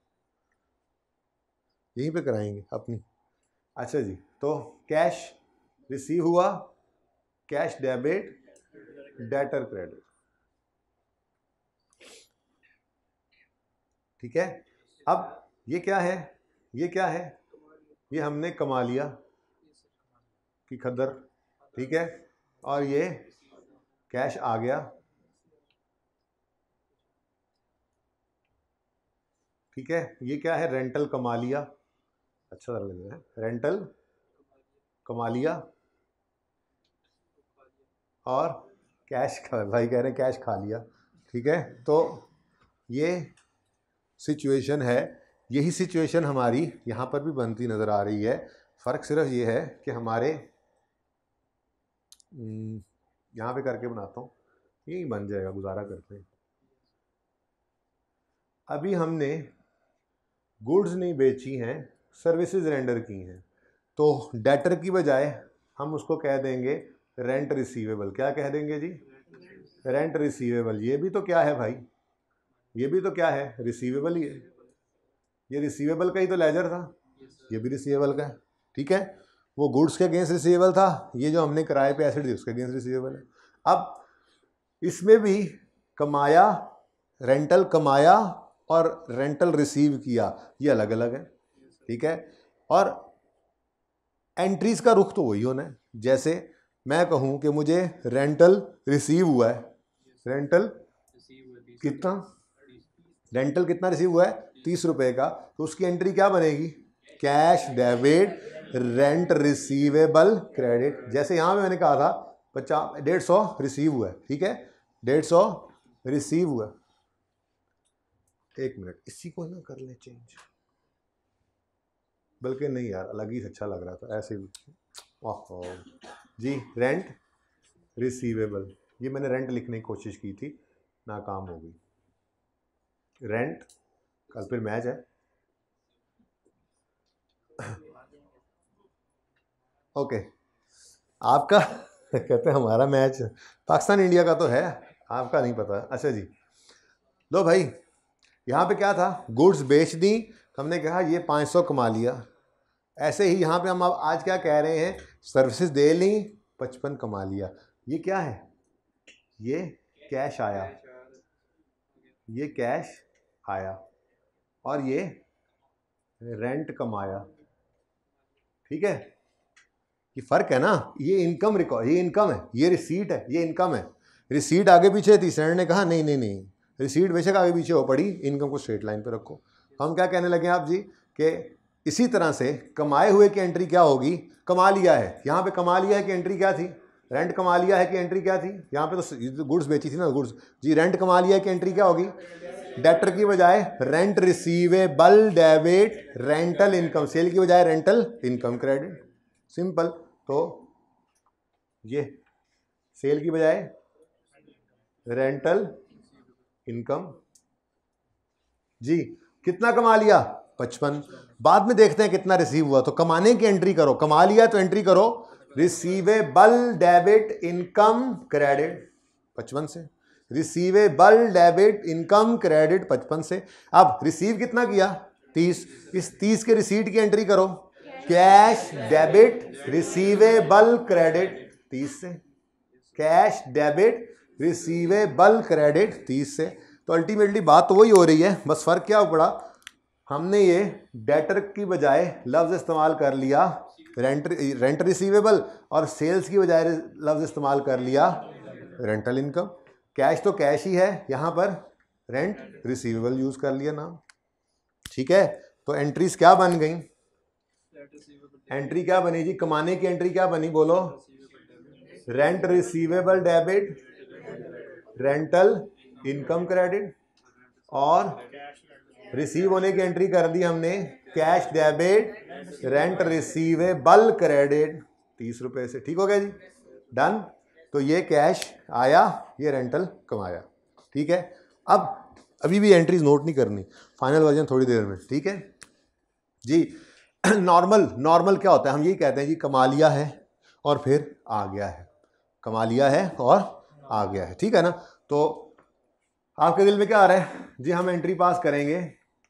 यहीं पे कराएंगे अपनी। अच्छा जी, तो कैश रिसीव हुआ, कैश डेबिट, डेटर क्रेडिट। ठीक है, अब ये क्या है, ये क्या है, ये हमने कमा लिया कि खद्दर। ठीक है, और ये कैश आ गया। ठीक है, ये क्या है, रेंटल कमा लिया, अच्छा लग रहा है, रेंटल कमा लिया, और कैश खा, भाई कह रहे हैं कैश खा लिया। ठीक है, तो ये सिचुएशन है, यही सिचुएशन हमारी यहाँ पर भी बनती नज़र आ रही है। फ़र्क सिर्फ ये है कि हमारे यहाँ पे करके बनाता हूँ, यही बन जाएगा, गुजारा करते हैं। अभी हमने गुड्स नहीं बेची हैं, सर्विसेज रेंडर की हैं, तो डेटर की बजाय हम उसको कह देंगे रेंट रिसीवेबल। क्या कह देंगे जी, रेंट रिसीवेबल। ये भी तो क्या है भाई, ये भी तो क्या है, रिसीवेबल ही है। ये रिसीवेबल का ही तो लेजर था, ये भी रिसीवेबल का है। ठीक है, वो गुड्स के अगेंस्ट रिसीवेबल था, ये जो हमने किराए पे एसेट दी उसके अगेंस्ट रिसीवेबल है। अब इसमें भी कमाया, रेंटल कमाया और रेंटल रिसीव किया, ये अलग अलग है। ठीक है, और एंट्रीज का रुख तो वही होना है। जैसे मैं कहूँ कि मुझे रेंटल रिसीव हुआ है, रेंटल कितना, रेंटल कितना रिसीव हुआ है, 30 रुपये का, तो उसकी एंट्री क्या बनेगी, cash debit rent receivable credit. जैसे यहाँ पे मैंने कहा था 150 रिसीव हुआ है। ठीक है, 150 रिसीव हुआ। एक मिनट, इसी को ना कर ले चेंज, बल्कि नहीं यार, अलग ही अच्छा लग रहा था ऐसे भी। ओहो जी, रेंट रिसीवेबल, ये मैंने रेंट लिखने की कोशिश की थी, नाकाम हो गई। रेंट, कल फिर मैच है। ओके, आपका कहते हैं हमारा मैच पाकिस्तान इंडिया का तो है, आपका नहीं पता। अच्छा जी, लो भाई, यहाँ पे क्या था, गुड्स बेच दी, हमने कहा ये 500 कमा लिया। ऐसे ही यहाँ पे हम अब आज क्या कह रहे हैं, सर्विसेज दे ली, 55 कमा लिया। ये क्या है, ये कैश आया, ये कैश आया, और ये रेंट कमाया। ठीक है, ये फ़र्क है ना, ये इनकम रिकॉर्ड, ये इनकम है, ये रिसीट है, ये इनकम है। रिसीट आगे पीछे थी, सेंडर ने कहा नहीं नहीं नहीं, रिसीट बेशक आगे पीछे हो पड़ी, इनकम को स्ट्रेट लाइन पे रखो। हम क्या कहने लगे आप जी, कि इसी तरह से कमाए हुए की एंट्री क्या होगी, कमा लिया है, यहाँ पे कमा लिया है कि एंट्री क्या थी, रेंट कमा लिया है कि एंट्री क्या थी, यहाँ पे तो गुड्स बेची थी ना, गुड्स जी, रेंट कमा लिया है कि एंट्री क्या होगी, डेटर की बजाय rent receivable debit rental income, sale की बजाय रेंटल इनकम क्रेडिट, सिंपल। तो ये सेल की बजाय रेंटल इनकम जी, कितना कमा लिया, 55। बाद में देखते हैं कितना रिसीव हुआ, तो कमाने की एंट्री करो, कमा लिया तो एंट्री करो रिसीवेबल डेबिट इनकम क्रेडिट 55 से, रिसीवेबल डेबिट इनकम क्रेडिट 55 से। अब रिसीव कितना किया, 30, इस 30 के रिसीट की एंट्री करो, कैश डेबिट रिसीवेबल क्रेडिट 30 से, कैश डेबिट रिसीवेबल क्रेडिट 30 से। तो अल्टीमेटली बात तो वही हो रही है, बस फ़र्क क्या पड़ा, हमने ये डेटर की बजाय लफ्ज़ इस्तेमाल कर लिया रेंट रिसीवेबल, और सेल्स की बजाय लफ्ज़ इस्तेमाल कर लिया रेंटल इनकम। कैश तो कैश ही है, यहाँ पर रेंट रिसीवेबल यूज़ कर लिया नाम। ठीक है, तो एंट्रीज क्या बन गई, एंट्री क्या बनी जी, कमाने की एंट्री क्या बनी, बोलो, rent receivable debit rental income credit, और रिसीव होने की एंट्री कर दी हमने cash debit rent receivable credit 30 रुपये से। ठीक हो गया जी, डन। तो ये कैश आया, ये रेंटल कमाया। ठीक है, अब अभी भी एंट्रीज नोट नहीं करनी, फाइनल वर्जन थोड़ी देर में। ठीक है जी, नॉर्मल क्या होता है, हम यही कहते हैं जी कमा लिया है और फिर आ गया है, कमा लिया है और आ गया है, ठीक है ना। तो आपके दिल में क्या आ रहा है जी, हम एंट्री पास करेंगे,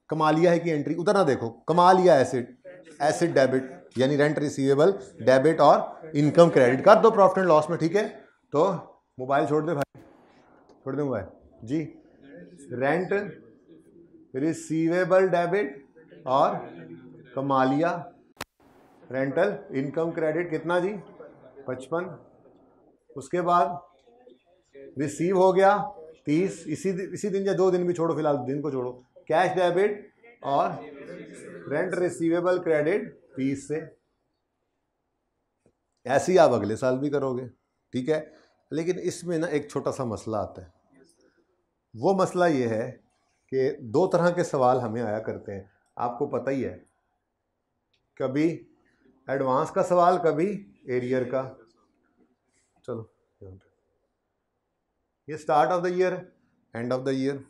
कमा लिया है कि एंट्री, उधर ना देखो, कमा लिया एसिड डेबिट यानी रेंट रिसीवेबल डेबिट और इनकम क्रेडिट कर दो प्रॉफिट एंड लॉस में, ठीक है। तो मोबाइल छोड़ दे भाई, छोड़ दे मोबाइल जी। रेंट रिसीवेबल डेबिट और कमा लिया रेंटल इनकम क्रेडिट कितना जी 55। उसके बाद रिसीव हो गया 30, इसी दिन या 2 दिन भी छोड़ो, फिलहाल दिन को छोड़ो, कैश डेबिट और रेंट रिसीवेबल क्रेडिट 30 से। ऐसे ही आप अगले साल भी करोगे, ठीक है। लेकिन इसमें ना एक छोटा सा मसला आता है, वो मसला ये है कि 2 तरह के सवाल हमें आया करते हैं, आपको पता ही है, कभी एडवांस का सवाल, कभी एरियर का। चलो ये start of the year, end of the year.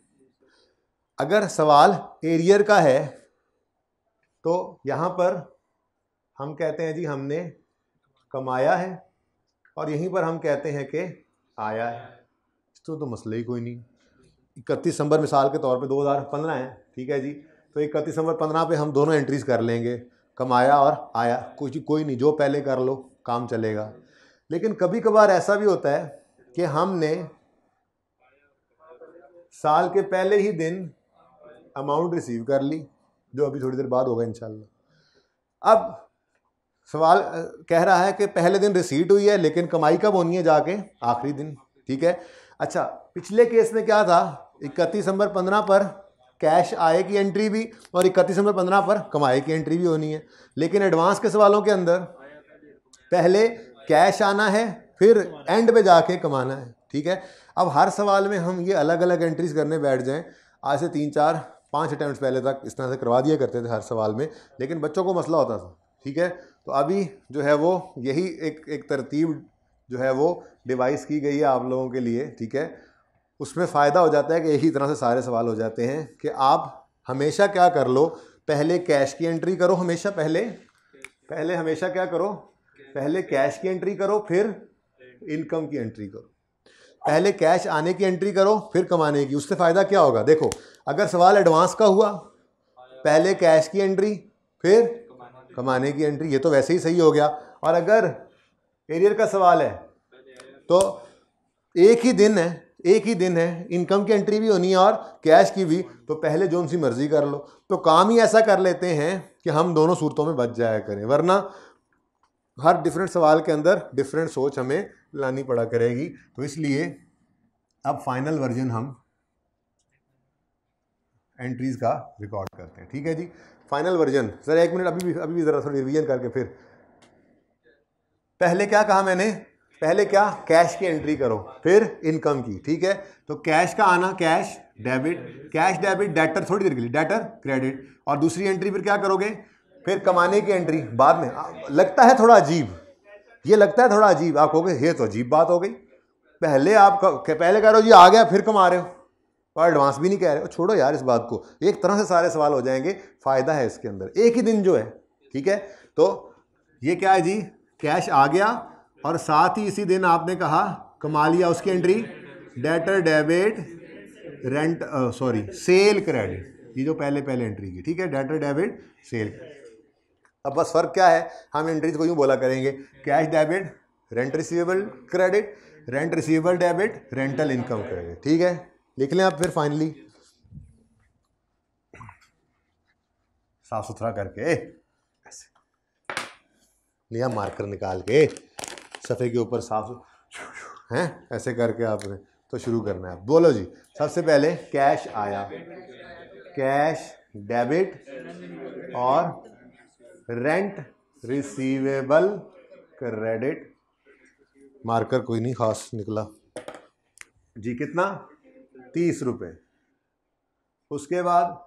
अगर सवाल एरियर का है तो यहाँ पर हम कहते हैं जी हमने कमाया है, और यहीं पर हम कहते हैं कि आया है, तो मसला ही कोई नहीं। 31 दिसंबर मिसाल के तौर पे 2015 है, ठीक है जी, तो 31 दिसंबर 15 पे हम दोनों एंट्रीज कर लेंगे, कमाया और आया, कोई नहीं, जो पहले कर लो काम चलेगा। लेकिन कभी कभार ऐसा भी होता है कि हमने साल के पहले ही दिन अमाउंट रिसीव कर ली, जो अभी थोड़ी देर बाद होगा इंशाल्लाह। अब सवाल कह रहा है कि पहले दिन रिसीट हुई है, लेकिन कमाई कब होनी है, जाके आखिरी दिन, ठीक है। अच्छा, पिछले केस में क्या था, 31 दिसंबर 15 पर कैश आए की एंट्री भी और 31 दिसंबर 15 पर कमाई की एंट्री भी होनी है। लेकिन एडवांस के सवालों के अंदर पहले कैश आना है, फिर एंड पे जाके कमाना है, ठीक है। अब हर सवाल में हम ये अलग अलग एंट्रीज करने बैठ जाएं, आज से 3 4 5 अटैम्प्ट पहले तक इस तरह से करवा दिया करते थे हर सवाल में, लेकिन बच्चों को मसला होता था, ठीक है। तो अभी जो है वो यही एक तरतीब जो है वो डिवाइस की गई है आप लोगों के लिए, ठीक है। उसमें फ़ायदा हो जाता है कि एक ही तरह से सारे सवाल हो जाते हैं कि आप हमेशा क्या कर लो, पहले कैश की एंट्री करो, हमेशा पहले हमेशा क्या करो, पहले कैश की एंट्री करो, फिर इनकम की एंट्री करो। पहले कैश आने की एंट्री करो, फिर कमाने की। उससे फ़ायदा क्या होगा, देखो अगर सवाल एडवांस का हुआ, पहले कैश की एंट्री फिर कमाने की एंट्री, ये तो वैसे ही सही हो गया। और अगर एरियर का सवाल है तो एक ही दिन है, इनकम की एंट्री भी होनी है और कैश की भी, तो पहले जो सी मर्जी कर लो। तो काम ही ऐसा कर लेते हैं कि हम दोनों सूरतों में बच जाया करें, वरना हर डिफरेंट सवाल के अंदर डिफरेंट सोच हमें लानी पड़ा करेगी। तो इसलिए अब फाइनल वर्जन हम एंट्रीज का रिकॉर्ड करते हैं, ठीक है जी। फाइनल वर्जन, सर 1 मिनट अभी भी ज़रा थोड़ी रिवीजन करके फिर। पहले क्या कहा मैंने, पहले क्या, कैश की एंट्री करो, फिर इनकम की, ठीक है। तो कैश का आना, कैश डेबिट, डेटर थोड़ी देर के लिए, डेटर क्रेडिट, और दूसरी एंट्री फिर क्या करोगे, फिर कमाने की एंट्री बाद में। लगता है थोड़ा अजीब, ये लगता है थोड़ा अजीब, आप कहोगे ये तो अजीब बात हो गई, पहले कह रहे हो जी आ गया, फिर कमा रहे हो और एडवांस भी नहीं कह रहे हो। छोड़ो यार इस बात को, एक तरह से सारे सवाल हो जाएंगे, फ़ायदा है इसके अंदर, एक ही दिन जो है, ठीक है। तो ये क्या है जी, कैश आ गया और साथ ही इसी दिन आपने कहा कमा लिया, उसकी entry debtor debit rent cell credit, ये जो पहले एंट्री की, ठीक है, डेटर डेबिट सेल। अब बस फ़र्क क्या है, हम एंट्रीज को यूँ बोला करेंगे, cash debit rent receivable credit, rent receivable debit rental income credit, ठीक है। लिख लें आप फिर फाइनली साफ सुथरा करके, ऐसे लिया मार्कर निकाल के सफ़े के ऊपर साफ हैं, ऐसे करके आपने तो शुरू करना है। बोलो जी, सबसे पहले कैश आया, कैश डेबिट और रेंट रिसीवेबल क्रेडिट, मार्कर कोई नहीं खास निकला जी, कितना 30 रुपये। उसके बाद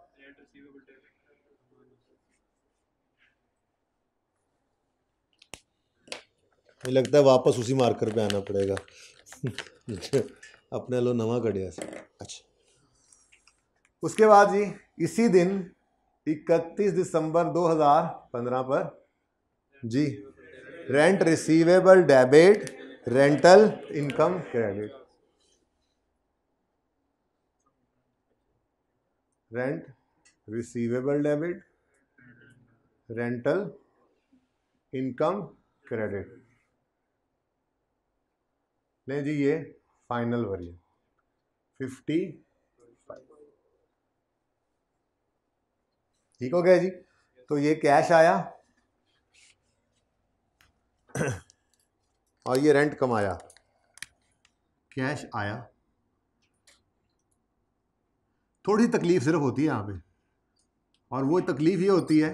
मुझे लगता है वापस उसी मार्कर पे आना पड़ेगा अपने लो नवा कड़िया से। अच्छा, उसके बाद जी इसी दिन 31 दिसंबर 2015 पर जी rent receivable debit, rental income credit, rent receivable debit, rental income credit. लें जी ये फाइनल वैल्यू 50। ठीक हो गया जी। तो ये कैश आया और ये रेंट कमाया, कैश आया। थोड़ी तकलीफ सिर्फ होती है यहाँ पे, और वो तकलीफ ये होती है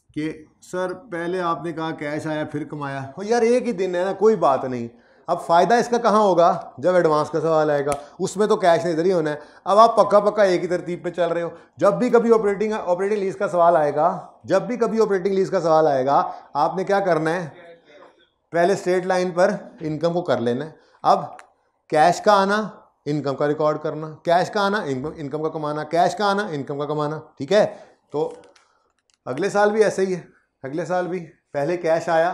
कि सर पहले आपने कहा कैश आया फिर कमाया, हो यार एक ही दिन है ना, कोई बात नहीं। अब फ़ायदा इसका कहाँ होगा, जब एडवांस का सवाल आएगा, उसमें तो कैश इधर ही होना है। अब आप पक्का पक्का एक ही तरतीब पे चल रहे हो। जब भी कभी ऑपरेटिंग लीज का सवाल आएगा, जब भी कभी ऑपरेटिंग लीज का सवाल आएगा, आपने क्या करना है, पहले स्ट्रेट लाइन पर इनकम को कर लेना है। अब कैश का आना, इनकम का रिकॉर्ड करना, कैश का आना, इनकम का कमाना, कैश का आना, इनकम का कमाना। ठीक है, तो अगले साल भी ऐसे ही है। अगले साल भी पहले कैश आया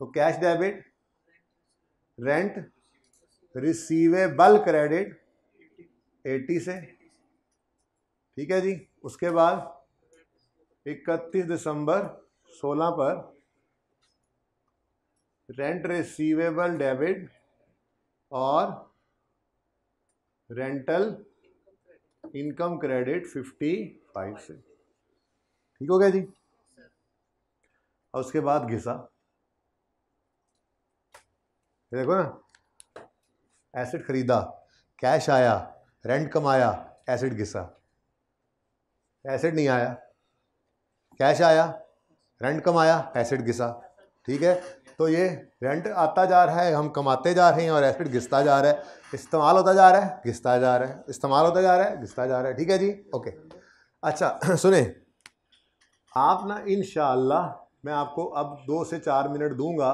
तो cash debit, rent receivable credit 80 से। ठीक है जी। उसके बाद 31 दिसंबर 16 पर रेंट रिसीवेबल डेबिट और रेंटल इनकम क्रेडिट 55 से। ठीक हो गया जी। और उसके बाद घिसा, देखो ना, एसेट खरीदा, कैश आया, रेंट कमाया, एसेट घिसा। एसेट नहीं आया, कैश आया, रेंट कमाया, एसेट घिसा। ठीक है, तो ये रेंट आता जा रहा है, हम कमाते जा रहे हैं, और एसेट घिसता जा रहा है, इस्तेमाल होता जा रहा है, घिसता जा रहा है, इस्तेमाल होता जा रहा है, घिसता जा रहा है। ठीक है जी, ओके। अच्छा सुने, आप ना इंशाअल्लाह मैं आपको अब 2 से 4 मिनट दूंगा,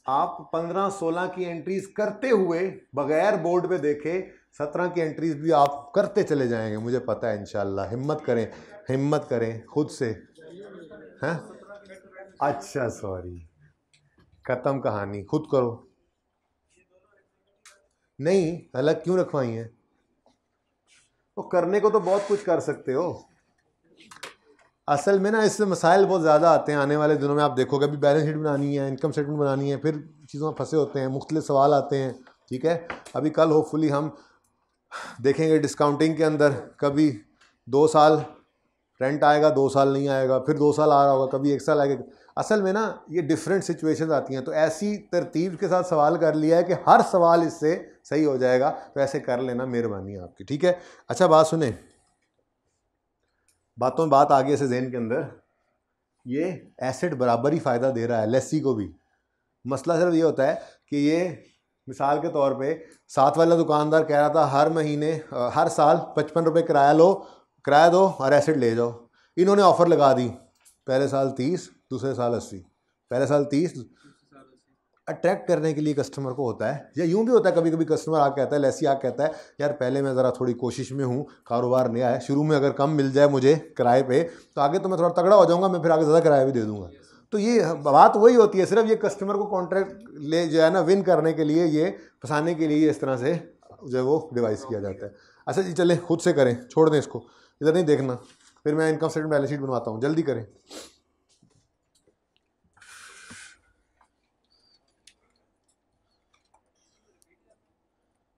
आप 15-16 की एंट्रीज करते हुए बगैर बोर्ड पे देखे 17 की एंट्रीज भी आप करते चले जाएंगे, मुझे पता है इंशाअल्लाह। हिम्मत करें, हिम्मत करें खुद से, हैं? अच्छा सॉरी, खत्म कहानी, खुद करो। नहीं, अलग क्यों रखवाई है? तो करने को तो बहुत कुछ कर सकते हो। असल में ना इससे मसाइल बहुत ज़्यादा आते हैं आने वाले दिनों में। आप देखोगे अभी बैलेंस शीट बनानी है, इनकम स्टेटमेंट बनानी है, फिर चीज़ों में फंसे होते हैं, मुख्तलिफ सवाल आते हैं। ठीक है, अभी कल होपफुली हम देखेंगे डिस्काउंटिंग के अंदर, कभी 2 साल रेंट आएगा, 2 साल नहीं आएगा, फिर 2 साल आ रहा होगा, कभी 1 साल आएगा। असल में ना ये डिफरेंट सिचुएशंस आती हैं, तो ऐसी तरतीब के साथ सवाल कर लिया है कि हर सवाल इससे सही हो जाएगा, तो ऐसे कर लेना, मेहरबानी आपकी। ठीक है, अच्छा बात सुने, बातों में बात आगे से जहन के अंदर, ये एसेट बराबर ही फ़ायदा दे रहा है लेसी को भी। मसला सिर्फ ये होता है कि ये मिसाल के तौर पे साथ वाला दुकानदार कह रहा था हर महीने हर साल 55 रुपये किराया लो, किराया दो और एसेट ले जाओ। इन्होंने ऑफ़र लगा दी, पहले साल 30, दूसरे साल 80, पहले साल 30। अट्रैक्ट करने के लिए कस्टमर को होता है, या यूँ भी होता है कभी कभी कस्टमर आ कहता है, लेसी आ कहता है यार पहले मैं ज़रा थोड़ी कोशिश में हूँ, कारोबार नया है, शुरू में अगर कम मिल जाए मुझे किराए पे तो आगे तो मैं थोड़ा तगड़ा हो जाऊँगा, मैं फिर आगे ज़्यादा किराया भी दे दूँगा। तो ये बात वही होती है, सिर्फ ये कस्टमर को कॉन्ट्रैक्ट ले जो है ना विन करने के लिए, ये फंसाने के लिए इस तरह से जो है वो डिवाइस किया जाता है। अच्छा जी चलें, खुद से करें, छोड़ दें इसको, इधर नहीं देखना, फिर मैं इनकम स्टेटमेंट बैलेंस शीट बनवाता हूँ, जल्दी करें।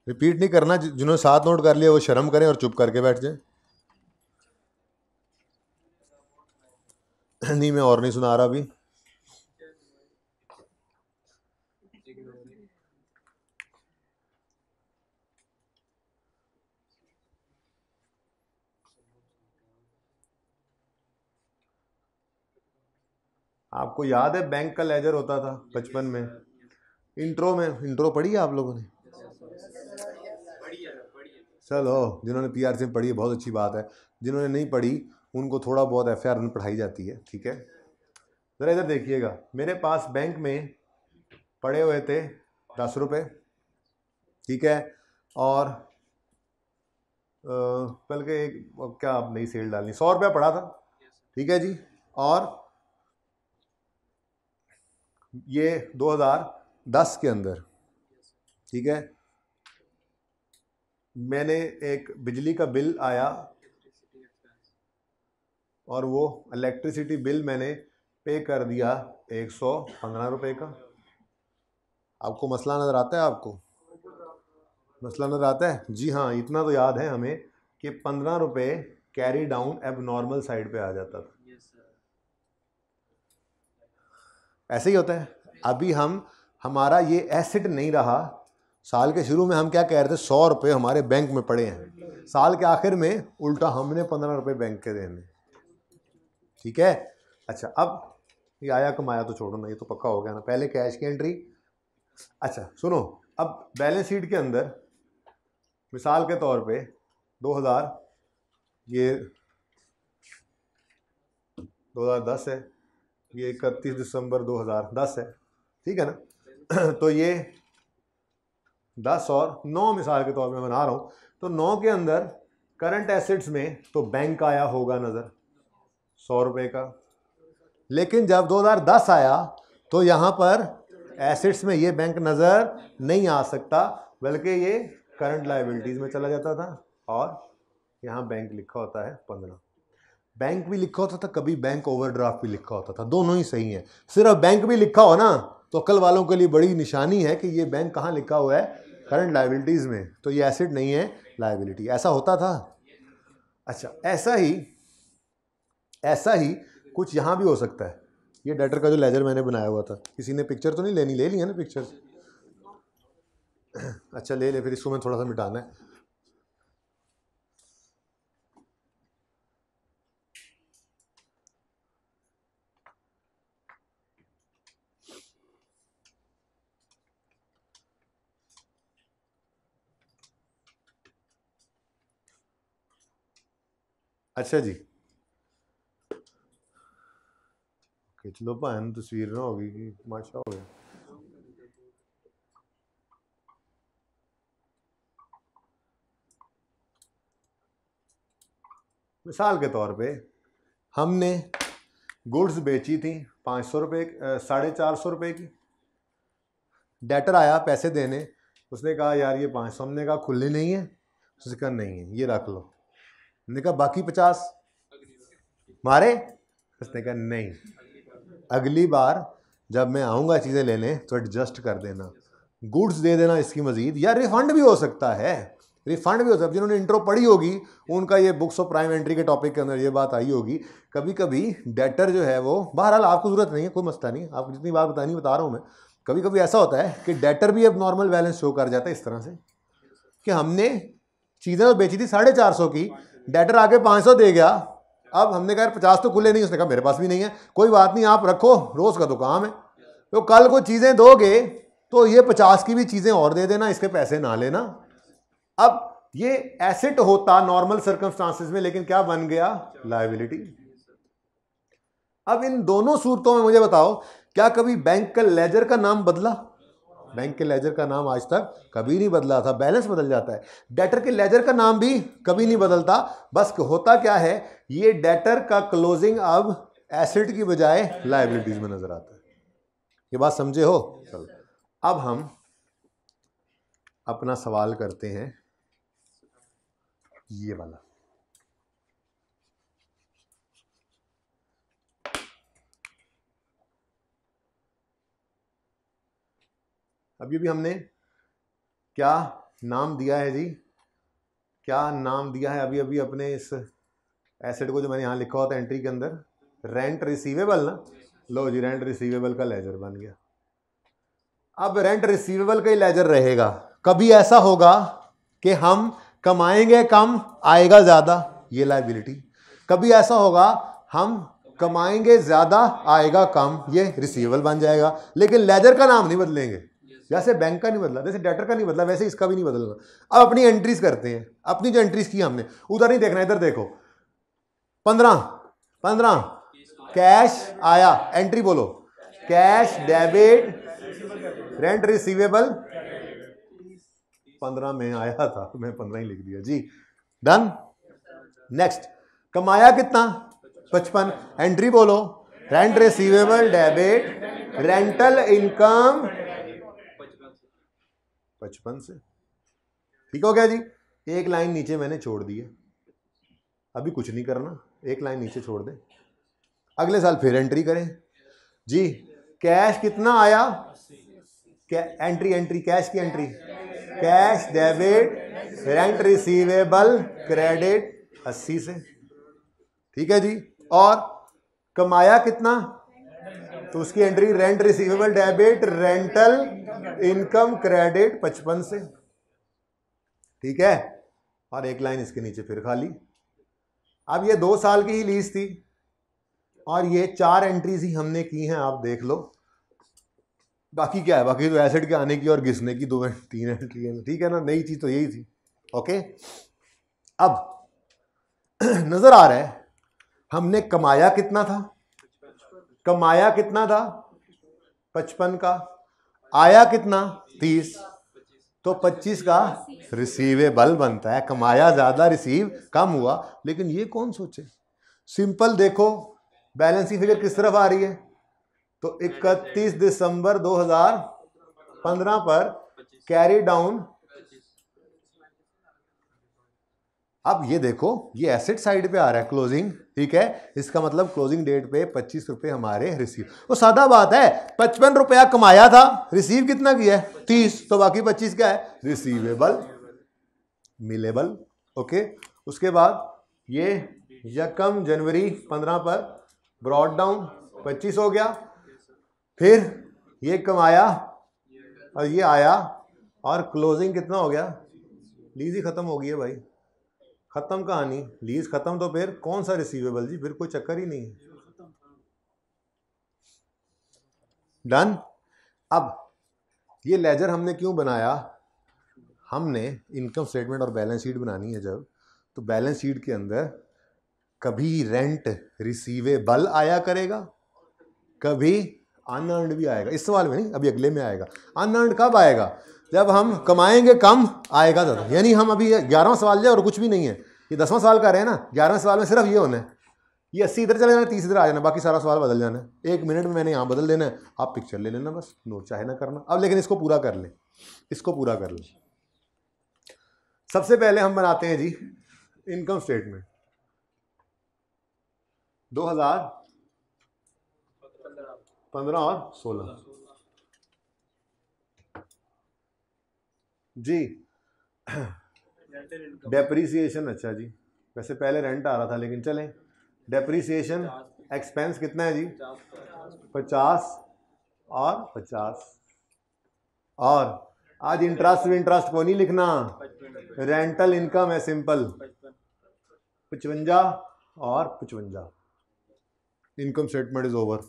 रिपीट नहीं करना, जिन्होंने 7 नोट कर लिया वो शर्म करें और चुप करके बैठ जाए। नहीं मैं और नहीं सुना रहा अभी। आपको याद है बैंक का लेजर होता था बचपन में, इंट्रो में, इंट्रो पढ़ी है आप लोगों ने? चलो, जिन्होंने पीआरसी में पढ़ी है बहुत अच्छी बात है, जिन्होंने नहीं पढ़ी उनको थोड़ा बहुत एफआईआर में पढ़ाई जाती है। ठीक है, ज़रा इधर देखिएगा, मेरे पास बैंक में पड़े हुए थे 10 रुपये, ठीक है, और बल्कि एक क्या आप नई सेल डालनी, 100 रुपया पड़ा था, ठीक है जी। और ये 2010 के अंदर, ठीक है, मैंने एक बिजली का बिल आया और वो इलेक्ट्रिसिटी बिल मैंने पे कर दिया 115 रुपये का। आपको मसला नज़र आता है? आपको मसला नज़र आता है जी? हाँ, इतना तो याद है हमें कि 15 रुपये कैरी डाउन एब नॉर्मल साइड पे आ जाता था। ऐसे ही होता है। अभी हमारा ये एसेट नहीं रहा। साल के शुरू में हम क्या कह रहे थे, 100 रुपये हमारे बैंक में पड़े हैं, साल के आखिर में उल्टा हमने 15 रुपये बैंक के देने, ठीक है। अच्छा, अब ये आया कमाया तो छोड़ो ना, ये तो पक्का हो गया ना, पहले कैश की एंट्री। अच्छा सुनो, अब बैलेंस शीट के अंदर मिसाल के तौर पे 2000, ये 2010 है, ये 31 दिसंबर 2010 है, ठीक है ना। तो ये 10 और 9 मिसाल के तौर पे बना रहा हूँ, तो 9 के अंदर करंट एसेट्स में तो बैंक आया होगा नज़र 100 रुपये का, लेकिन जब 2010 आया तो यहाँ पर एसेट्स में ये बैंक नज़र नहीं आ सकता, बल्कि ये करंट लाइबिलिटीज़ में चला जाता था, और यहाँ बैंक लिखा होता है 15। बैंक भी लिखा होता था, कभी बैंक ओवरड्राफ्ट भी लिखा होता था, दोनों ही सही है। सिर्फ बैंक भी लिखा हो ना तो अक्ल वालों के लिए बड़ी निशानी है कि ये बैंक कहाँ लिखा हुआ है, करंट लाइबिलिटीज़ में, तो ये एसेट नहीं है, लाइबिलिटी। ऐसा होता था। अच्छा, ऐसा ही कुछ यहाँ भी हो सकता है। ये डेटर का जो लेजर मैंने बनाया हुआ था, किसी ने पिक्चर तो नहीं लेनी? ले ली है ना पिक्चर? अच्छा ले ले, फिर इसको मैं थोड़ा सा मिटाना है। अच्छा जी, खिंच लो भान, तस्वीर ना होगी कि माशा हो गया। मिसाल के तौर पे हमने गुड्स बेची थी 500 रुपये, 450 रुपये की। डेटर आया पैसे देने, उसने कहा यार ये 500, हमने कहा खुली नहीं है, उसने कहा नहीं है, ये रख लो। हमने कहा बाकी 50 मारे, उसने कहा नहीं, अगली बार जब मैं आऊँगा चीज़ें लेने तो एडजस्ट कर देना, गुड्स दे देना इसकी मजीद, या रिफंड भी हो सकता है, रिफंड भी हो सकता है। जिन्होंने इंट्रो पढ़ी होगी उनका ये बुक्स ऑफ प्राइम एंट्री के टॉपिक के अंदर ये बात आई होगी। कभी कभी डेटर जो है वो, बहरहाल आपको ज़रूरत नहीं है, कोई मसला नहीं, आपको जितनी बात बतानी बता रहा हूँ मैं। कभी कभी ऐसा होता है कि डेटर भी अब नॉर्मल बैलेंस शो कर जाता है इस तरह से कि हमने चीज़ें तो बेची थी 450 की, डेटर आके 500 दे गया। अब हमने कहा 50 तो खुले नहीं, उसने कहा मेरे पास भी नहीं है, कोई बात नहीं आप रखो, रोज़ का तो काम है, तो कल को चीज़ें दोगे तो ये 50 की भी चीज़ें और दे देना, इसके पैसे ना लेना। अब ये एसेट होता नॉर्मल सर्कमस्टांसेस में, लेकिन क्या बन गया, लायबिलिटी। अब इन दोनों सूरतों में मुझे बताओ, क्या कभी बैंक का लेजर का नाम बदला? बैंक के लेजर का नाम आज तक कभी नहीं बदला था, बैलेंस बदल जाता है। डेटर के लेजर का नाम भी कभी नहीं बदलता, बस होता क्या है, ये डेटर का क्लोजिंग अब एसेट की बजाय लायबिलिटीज में नजर आता है। ये बात समझे हो? चलो अब हम अपना सवाल करते हैं, ये वाला। अभी भी हमने क्या नाम दिया है जी, क्या नाम दिया है अभी अभी अपने इस एसेट को, जो मैंने यहाँ लिखा होता है एंट्री के अंदर, रेंट रिसीवेबल ना। लो जी, रेंट रिसीवेबल का लेजर बन गया। अब रेंट रिसीवेबल का ही लेजर रहेगा। कभी ऐसा होगा कि हम कमाएंगे कम, आएगा ज़्यादा, ये लायबिलिटी। कभी ऐसा होगा हम कमाएंगे ज़्यादा, आएगा कम, ये रिसीवेबल बन जाएगा। लेकिन लेजर का नाम नहीं बदलेंगे, जैसे बैंक का नहीं बदला, जैसे डेटर का नहीं बदला, वैसे इसका भी नहीं बदलना। अब अपनी एंट्रीज करते हैं, अपनी जो एंट्रीज की हमने, उधर नहीं देखना, इधर देखो। 15 कैश आया, एंट्री बोलो, कैश डेबिट रेंट रिसीवेबल 15 में आया था, मैं 15 ही लिख दिया जी। डन। नेक्स्ट, कमाया कितना? 55। एंट्री बोलो, rent receivable debit rental income 55 से। ठीक हो गया जी। एक लाइन नीचे मैंने छोड़ दी है, अभी कुछ नहीं करना, एक लाइन नीचे छोड़ दे। अगले साल फिर एंट्री करें जी। कैश कितना आया? एंट्री कैश की entry, cash debit rent receivable credit 80 से। ठीक है जी। और कमाया कितना? तो उसकी entry rent receivable debit rental income credit 55 से। ठीक है। और एक लाइन इसके नीचे फिर खाली। अब ये 2 साल की ही लीज थी और ये 4 एंट्रीज ही हमने की हैं, आप देख लो। बाकी क्या है? बाकी तो एसेट के आने की और घिसने की 2-3 एंट्री है। ठीक है ना, नई चीज तो यही थी। ओके, अब नजर आ रहा है हमने कमाया कितना था? कमाया कितना था? 55 का। आया कितना? 30। तो 25 का रिसीवेबल बनता है। कमाया ज्यादा, रिसीव कम हुआ। लेकिन ये कौन सोचे? सिंपल देखो, बैलेंस की फिगर किस तरफ आ रही है? तो 31 दिसंबर 2015 पर कैरी डाउन। अब ये देखो, ये एसेट साइड पे आ रहा है क्लोजिंग। ठीक है, इसका मतलब क्लोजिंग डेट पे 25 रुपए हमारे रिसीव। वो सादा बात है, 55 रुपया कमाया था, रिसीव कितना किया है? 30। तो बाकी 25 क्या है? रिसीवेबल, मिलेबल। ओके, उसके बाद ये 1 जनवरी 15 पर ब्रॉड डाउन 25 हो गया। फिर ये कमाया और ये आया और क्लोजिंग कितना हो गया? लीज ही खत्म हो गई है भाई, खत्म कहानी। लीज खत्म तो फिर कौन सा रिसीवेबल जी? फिर कोई चक्कर ही नहीं है। डन। अब ये लेजर हमने क्यों बनाया? हमने इनकम स्टेटमेंट और बैलेंस शीट बनानी है जब, तो बैलेंस शीट के अंदर कभी रेंट रिसीवेबल आया करेगा, कभी अनअर्न्ड भी आएगा। इस सवाल में नहीं, अभी अगले में आएगा। अनअर्न्ड कब आएगा? जब हम कमाएंगे कम, आएगा ज़्यादा। यानी हम अभी 11वां सवाल है और कुछ भी नहीं है, ये 10वां सवाल का रहे ना। 11वें सवाल में सिर्फ ये होना है, ये 80 इधर चले जाना, 30 इधर आ जाना, बाकी सारा सवाल बदल जाना है। 1 मिनट में मैंने यहाँ बदल देना है, आप पिक्चर ले लेना बस, नोट चाहे ना करना। अब लेकिन इसको पूरा कर ले, इसको पूरा कर ले। सबसे पहले हम बनाते हैं जी इनकम स्टेटमेंट 2015 और 16 जी। डेप्रीसिएशन, अच्छा जी, वैसे पहले रेंट आ रहा था लेकिन चलें। डेप्रीसिएशन एक्सपेंस कितना है जी? 50 और 50। और आज इंटरेस्ट को नहीं लिखना, रेंटल इनकम है सिंपल। 55 और 55। Income statement is over.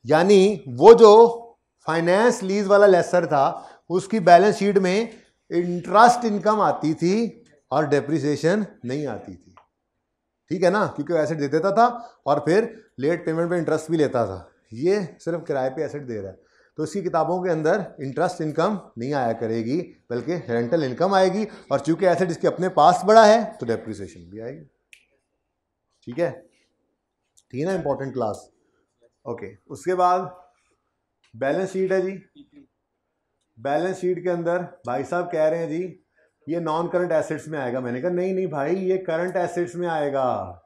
यानी वो जो फाइनेंस लीज वाला लेसर था, उसकी बैलेंस शीट में इंटरेस्ट इनकम आती थी और डेप्रिसिएशन नहीं आती थी। ठीक है ना, क्योंकि एसेट दे देता था और फिर लेट पेमेंट पे इंटरेस्ट भी लेता था। ये सिर्फ किराए पे एसेट दे रहा है, तो इसकी किताबों के अंदर इंटरेस्ट इनकम नहीं आया करेगी, बल्कि रेंटल इनकम आएगी। और चूंकि एसेट इसके अपने पास बड़ा है तो डेप्रिसिएशन भी आएगी। ठीक है, ठीक है ना, इंपॉर्टेंट क्लास। ओके, उसके बाद बैलेंस शीट है जी। बैलेंस शीट के अंदर भाई साहब कह रहे हैं जी ये नॉन करंट एसेट्स में आएगा। मैंने कहा नहीं नहीं भाई, ये करंट एसेट्स में आएगा,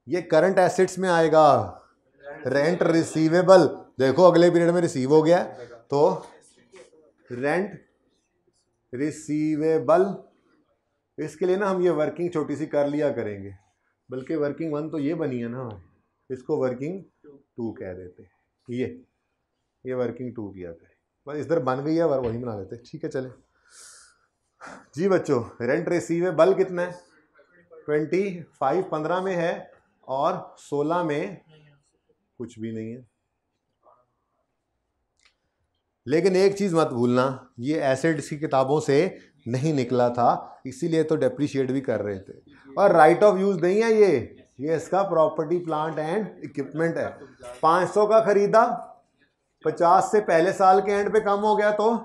ये करंट एसेट्स में आएगा। रेंट रिसीवेबल देखो अगले पीरियड में रिसीव हो गया, तो रेंट रिसीवेबल, इसके लिए ना हम ये वर्किंग छोटी सी कर लिया करेंगे, बल्कि वर्किंग 1 तो ये बनी है ना, इसको वर्किंग 2 कह देते। ये वर्किंग 2 किया करें बस, इधर बन गई है वही बना देते। ठीक है, चले जी बच्चों। रेंट रिसीवेबल कितना है? 25 15 में है और 16 में कुछ भी नहीं है। लेकिन एक चीज मत भूलना, ये एसेट्स की किताबों से नहीं निकला था, इसीलिए तो डेप्रिशिएट भी कर रहे थे। और राइट ऑफ यूज नहीं है ये इसका प्रॉपर्टी प्लांट एंड इक्विपमेंट है। 500 का खरीदा, 50 से पहले साल के एंड पे कम हो गया तो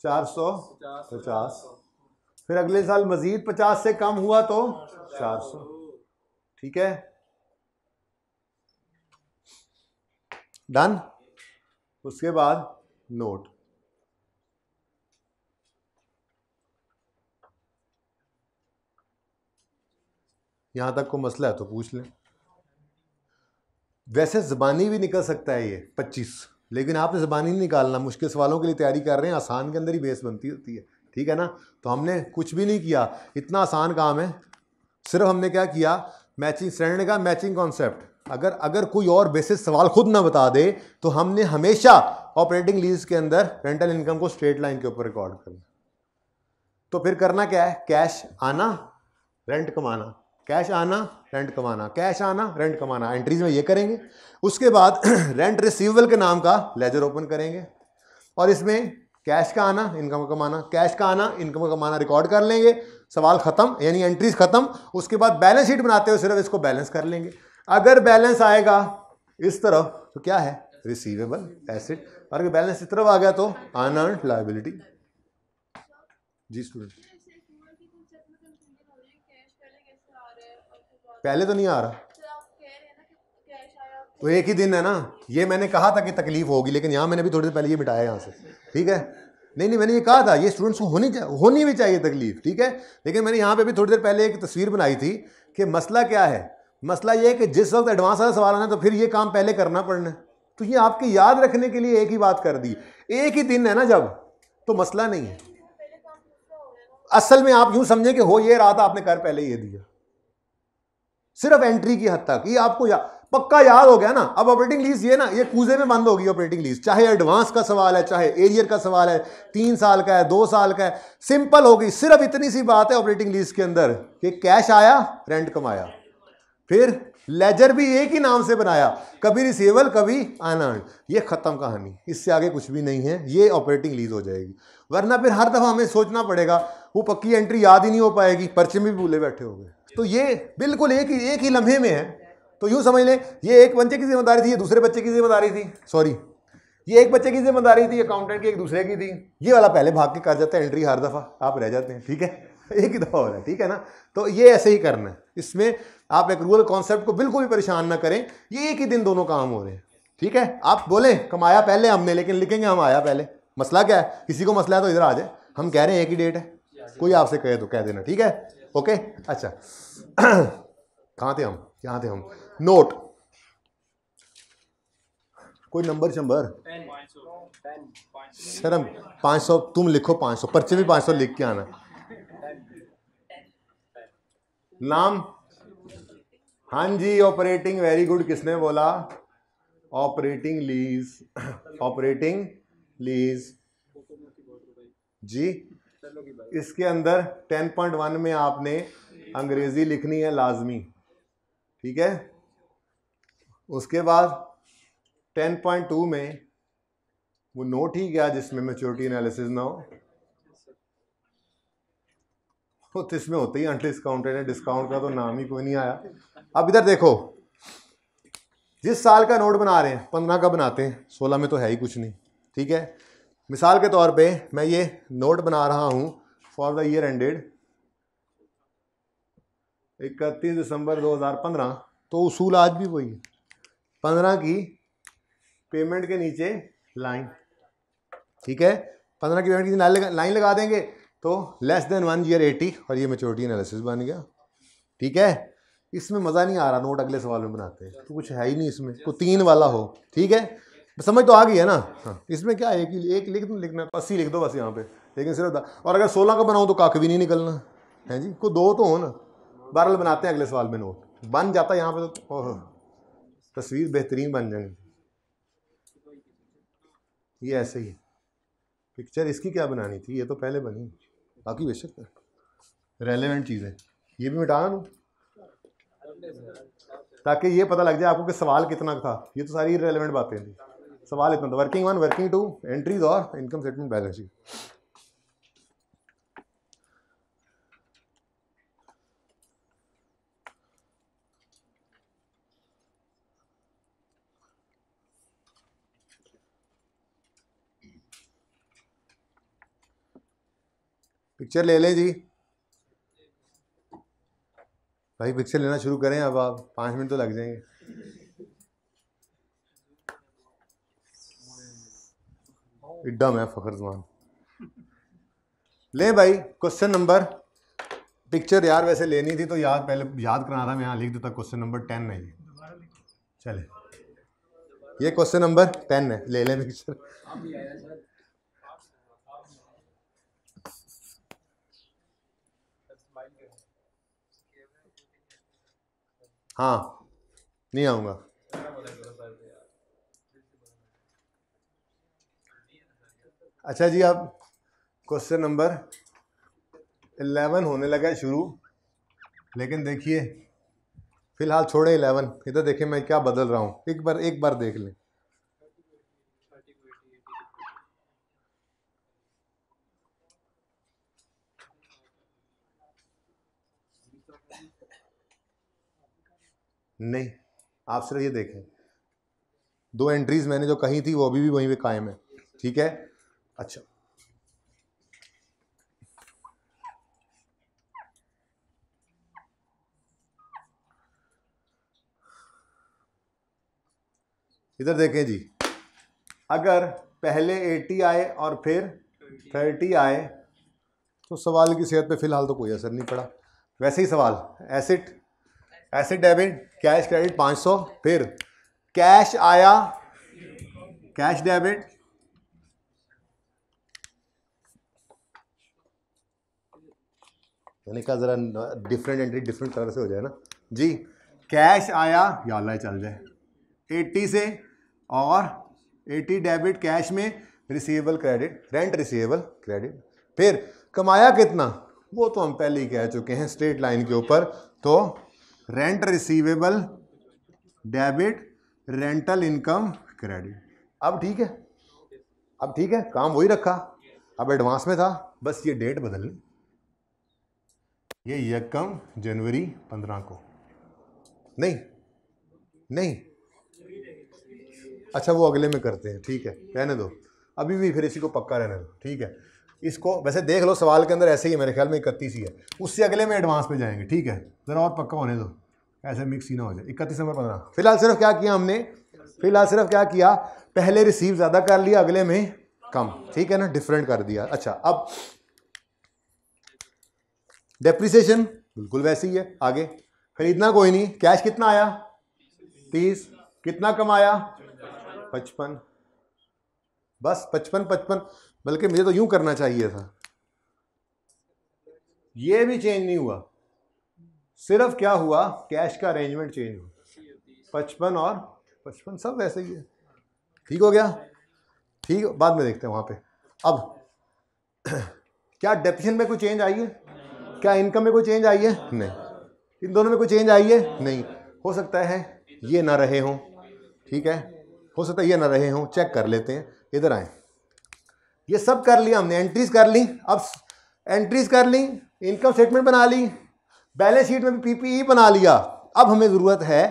450। फिर अगले साल मजीद 50 से कम हुआ तो 400। ठीक है, डन। उसके बाद नोट, यहां तक को मसला है तो पूछ लें। वैसे ज़बानी भी निकल सकता है ये 25, लेकिन आपने ज़बानी नहीं निकालना, मुश्किल सवालों के लिए तैयारी कर रहे हैं, आसान के अंदर ही बेस बनती होती है। ठीक है ना, तो हमने कुछ भी नहीं किया, इतना आसान काम है। सिर्फ हमने क्या किया, मैचिंग, स्टैंडर्ड का मैचिंग कॉन्सेप्ट। अगर कोई और बेसिस सवाल खुद ना बता दे तो हमने हमेशा ऑपरेटिंग लीज के अंदर रेंटल इनकम को स्ट्रेट लाइन के ऊपर रिकॉर्ड करना। तो फिर करना क्या है, कैश आना रेंट कमाना, कैश आना रेंट कमाना, कैश आना रेंट कमाना, एंट्रीज में ये करेंगे। उसके बाद रेंट रिसीवेबल के नाम का लेजर ओपन करेंगे और इसमें कैश का आना इनकम कमाना, कैश का आना इनकम कमाना रिकॉर्ड कर लेंगे। सवाल खत्म, यानी एंट्रीज खत्म। उसके बाद बैलेंस शीट बनाते हुए सिर्फ इसको बैलेंस कर लेंगे। अगर बैलेंस आएगा इस तरफ तो क्या है, रिसीवेबल एसेट, और अगर बैलेंस इस तरफ आ गया तो अनअर्न्ड लायबिलिटी। जी स्टूडेंट, पहले तो नहीं आ रहा, तो एक ही दिन है ना। ये मैंने कहा था कि तकलीफ होगी, लेकिन यहाँ मैंने भी थोड़ी देर पहले ये मिटाया यहाँ से। ठीक है, नहीं मैंने ये कहा था ये स्टूडेंट्स को होनी भी चाहिए तकलीफ। ठीक है, लेकिन मैंने यहाँ पे भी थोड़ी देर पहले एक तस्वीर बनाई थी कि मसला क्या है। मसला ये है कि जिस वक्त एडवांस वाला सवाल आना तो फिर ये काम पहले करना पड़ना है। तो ये आपके याद रखने के लिए एक ही बात कर दी, एक ही दिन है ना जब, तो मसला नहीं है। असल में आप यूं समझे कि हो ये रहा था, आपने कर पहले ये दिया, सिर्फ एंट्री की हद तक। ये आपको पक्का याद हो गया ना। अब ऑपरेटिंग लीज ये ना, ये कूजे में बंद होगी ऑपरेटिंग लीज, चाहे एडवांस का सवाल है, चाहे एरियर का सवाल है, 3 साल का है, 2 साल का है, सिंपल होगी। सिर्फ इतनी सी बात है ऑपरेटिंग लीज के अंदर कि कैश आया रेंट कमाया, फिर लेजर भी एक ही नाम से बनाया, कभी रिसीवेबल कभी अनअर्न्ड, ये खत्म कहानी। इससे आगे कुछ भी नहीं है, ये ऑपरेटिंग लीज हो जाएगी। वरना फिर हर दफा हमें सोचना पड़ेगा, वो पक्की एंट्री याद ही नहीं हो पाएगी, पर्चे में भी भूले बैठे हो गए। तो ये बिल्कुल एक ही लम्हे में है। तो यूं समझ लें, ये एक बच्चे की जिम्मेदारी थी, ये दूसरे बच्चे की जिम्मेदारी थी, सॉरी ये एक बच्चे की जिम्मेदारी थी, अकाउंटेंट की एक दूसरे की थी। ये वाला पहले भाग के कर जाता है एंट्री, हर दफा आप रह जाते हैं। ठीक है, एक ही दफा हो रहा है। ठीक है ना, तो ये ऐसे ही करना है। इसमें आप एक रूरल कॉन्सेप्ट को बिल्कुल भी परेशान ना करें, ये एक ही दिन दोनों काम हो रहे हैं। ठीक है, आप बोले कमाया पहले हमने, लेकिन लिखेंगे हम आया पहले। मसला क्या है, किसी को मसला है तो इधर आ जाए, हम कह रहे हैं एक ही डेट है, कोई आपसे कहे तो कह देना। ठीक है, ओके। अच्छा कहाँ थे हम, क्या थे हम, नोट, कोई नंबर शर्म 500 तुम लिखो, 500 पर्चे भी 500 लिख के आना। नाम, हाँ जी ऑपरेटिंग, वेरी गुड, किसने बोला, ऑपरेटिंग लीज, ऑपरेटिंग लीज जी। इसके अंदर 10.1 में आपने अंग्रेजी लिखनी है लाजमी। ठीक है, उसके बाद 10.2 में वो नोट ही गया जिसमें मैच्योरिटी एनालिसिस ना हो, तो इसमें होते ही अनडिस्काउंटेड है, डिस्काउंट का तो नाम ही कोई नहीं आया। अब इधर देखो, जिस साल का नोट बना रहे हैं 15 का बनाते हैं, 16 में तो है ही कुछ नहीं। ठीक है, मिसाल के तौर पे मैं ये नोट बना रहा हूं फॉर द ईयर एंडेड 31 दिसंबर 2015, तो उसूल आज भी वही, 15 की पेमेंट के नीचे लाइन। ठीक है, 15 की पेमेंट की लाइन लगा देंगे तो लेस देन 1 ईयर 80, और ये मैच्योरिटी एनालिसिस बन गया। ठीक है, इसमें मज़ा नहीं आ रहा, नोट अगले सवाल में बनाते हैं तो कुछ है ही नहीं इसमें, को 3 वाला हो। ठीक है, समझ तो आ गई है ना। हाँ, इसमें क्या है, एक लिखना, 80 लिख दो बस यहाँ पे, लेकिन सिर्फ और अगर 16 का बनाऊँ तो काक भी नहीं निकलना है जी, को 2 तो हो ना। बहरहाल बनाते हैं अगले सवाल में, नोट बन जाता है यहाँ पे तो ओह तस्वीर बेहतरीन बन जाएगी। ये ऐसे ही पिक्चर इसकी क्या बनानी थी, ये तो पहले बनी, बाकी बेशक रेलेवेंट चीज़ें ये भी मिटाना दूँ ताकि ये पता लग जाए आपको कि सवाल कितना था। ये तो सारी रेलेवेंट बातें थी, सवाल इतना था। वर्किंग 1, वर्किंग 2, एंट्रीज और income statement balance sheet. Picture ले लें जी, भाई पिक्चर लेना शुरू करें अब, आप 5 मिनट तो लग जाएंगे। इड्डम है फखरजमान। ले भाई क्वेश्चन नंबर, पिक्चर यार वैसे लेनी थी तो याद पहले याद करना था, मैं यहाँ लिख देता क्वेश्चन नंबर 10 नहीं है। चले ये क्वेश्चन नंबर 10 है, ले लें पिक्चर। हाँ नहीं आऊँगा। अच्छा जी, अब क्वेश्चन नंबर 11 होने लगा है शुरू, लेकिन देखिए फिलहाल छोड़े 11, इधर देखिए मैं क्या बदल रहा हूँ, एक बार देख लें। नहीं, आप सिर्फ ये देखें, 2 एंट्रीज मैंने जो कही थी वो अभी भी वहीं पे कायम है, ठीक है। अच्छा इधर देखें जी, अगर पहले 80 आए और फिर 30 आए तो सवाल की सेहत पे फिलहाल तो कोई असर नहीं पड़ा। वैसे ही सवाल एसिड डेबिट कैश क्रेडिट 500, फिर कैश आया, कैश डेबिट, मैंने कहा जरा डिफरेंट एंट्री डिफरेंट तरह से हो जाए ना जी। कैश आया या अल्लाह चल जाए 80 से, और 80 डेबिट कैश में, receivable credit, rent receivable credit. फिर कमाया कितना वो तो हम पहले ही कह चुके हैं स्ट्रेट लाइन के ऊपर, तो rent receivable debit rental income credit. अब ठीक है, अब ठीक है, काम वही रखा, अब एडवांस में था, बस ये डेट बदलनी, ये 1 जनवरी 15 को नहीं, अच्छा वो अगले में करते हैं, ठीक है रहने दो, अभी भी फिर इसी को पक्का रहने दो, ठीक है। इसको वैसे देख लो सवाल के अंदर ऐसे ही है, मेरे ख्याल में 31 ही है, उससे अगले में एडवांस पे जाएंगे, ठीक है, ज़रा और पक्का होने दो, ऐसे मिक्स ही ना हो जाए। 31 नंबर 15 फिलहाल सिर्फ क्या किया हमने, फिलहाल सिर्फ क्या किया, पहले रिसीव ज़्यादा कर लिया, अगले में कम, ठीक है ना, डिफरेंट कर दिया। अच्छा अब डेप्रिसिएशन बिल्कुल वैसे ही है, आगे खरीदना कोई नहीं, कैश कितना आया 30, कितना कमाया 55, बस 55, बल्कि मुझे तो यूं करना चाहिए था, ये भी चेंज नहीं हुआ, सिर्फ क्या हुआ कैश का अरेंजमेंट चेंज हुआ, 55 और 55 सब वैसे ही है, ठीक हो गया, ठीक, बाद में देखते हैं वहां पे। अब क्या डेप्रिसिएशन में कोई चेंज आई है, क्या इनकम में कोई चेंज आई है, नहीं, इन दोनों में कोई चेंज आई है नहीं, हो सकता है ये ना रहे हों, ठीक है, हो सकता है ये ना रहे हों, चेक कर लेते हैं, इधर आए, ये सब कर लिया हमने, एंट्रीज कर ली, अब एंट्रीज कर ली, इनकम स्टेटमेंट बना ली, बैलेंस शीट में भी पीपीई बना लिया, अब हमें ज़रूरत है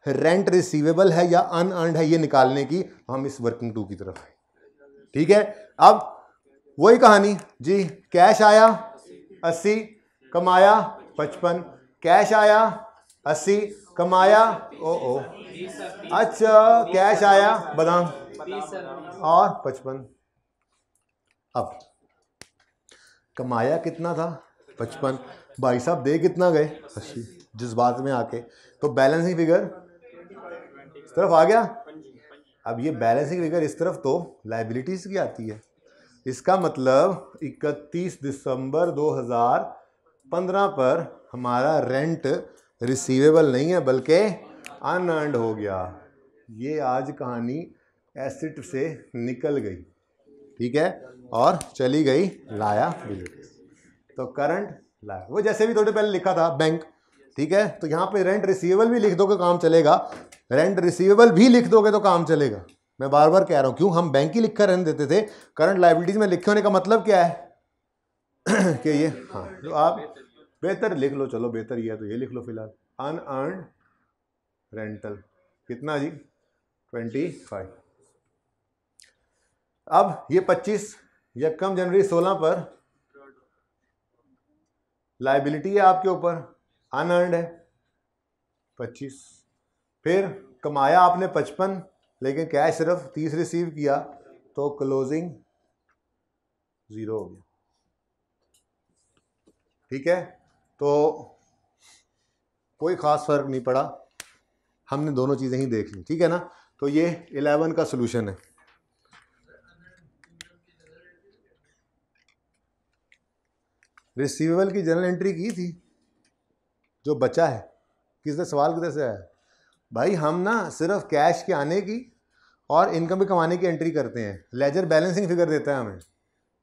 रेंट रिसीवेबल है या अनअर्न्ड है ये निकालने की, हम इस वर्किंग टू की तरफ आए, ठीक है। अब वही कहानी जी, कैश आया 80, कमाया 55, कैश आया 80, कमाया ओ अच्छा कैश आया बादाम और 55, अब कमाया कितना था 55, भाई साहब दे कितना गए 80, जिस बात में आके तो बैलेंसिंग फिगर इस तरफ आ गया। अब ये बैलेंसिंग फिगर इस तरफ तो लायबिलिटीज की आती है, इसका मतलब 31 दिसंबर 2015 पर हमारा रेंट रिसीवेबल नहीं है बल्कि अनअर्न्ड हो गया। ये आज कहानी एसेट से निकल गई, ठीक है, और चली गई लायबिलिटी, तो करंट लाया, वो जैसे भी थोड़े पहले लिखा था बैंक, ठीक है, तो यहाँ पे रेंट रिसीवेबल भी लिख दोगे काम चलेगा, रेंट रिसीवेबल भी लिख दोगे तो काम चलेगा। मैं बार बार कह रहा हूँ, क्यों हम बैंक ही लिख कर रहने देते थे, करंट लायबिलिटीज में लिखे होने का मतलब क्या है कि ये, हाँ जो आप बेहतर लिख लो, चलो बेहतर ये है तो ये लिख लो फिलहाल, अनअर्न्ड रेंटल कितना जी 25। अब ये 25 1 जनवरी 16 पर लायबिलिटी है आपके ऊपर, अनअर्न्ड है, 25। फिर कमाया आपने 55, लेकिन कैश सिर्फ 30 रिसीव किया, तो क्लोजिंग 0 हो गया। ठीक है, तो कोई ख़ास फ़र्क नहीं पड़ा, हमने दोनों चीज़ें ही देख ली। ठीक है ना, तो ये 11 का सोल्यूशन है। रिसीवेबल की जनरल एंट्री की थी, जो बचा है। किसने सवाल किधर से आया भाई? हम ना सिर्फ कैश के आने की और इनकम भी कमाने की एंट्री करते हैं, लेजर बैलेंसिंग फिगर देता है हमें।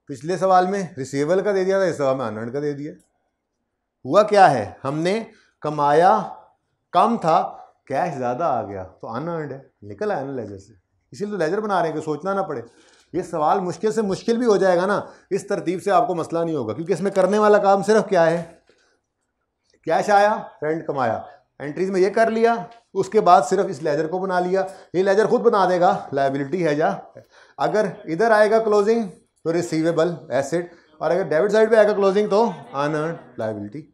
पिछले सवाल में रिसीवेबल का दे दिया था, इस सवाल में अनअर्न्ड का दे दिया। हुआ क्या है, हमने कमाया कम था, कैश ज़्यादा आ गया, तो अनअर्न्ड है, निकल आया ना लेजर से। इसीलिए तो लेजर बना रहे हैं कि सोचना ना पड़े। ये सवाल मुश्किल से मुश्किल भी हो जाएगा ना, इस तरतीब से आपको मसला नहीं होगा, क्योंकि इसमें करने वाला काम सिर्फ क्या है, कैश आया, रेंट कमाया, एंट्रीज में ये कर लिया, उसके बाद सिर्फ इस लेजर को बना लिया। ये लेजर खुद बना देगा लायबिलिटी है या। अगर इधर आएगा क्लोजिंग तो रिसीवेबल एसेट, और अगर डेबिट साइड पे आएगा क्लोजिंग तो अनअर्न्ड लायबिलिटी।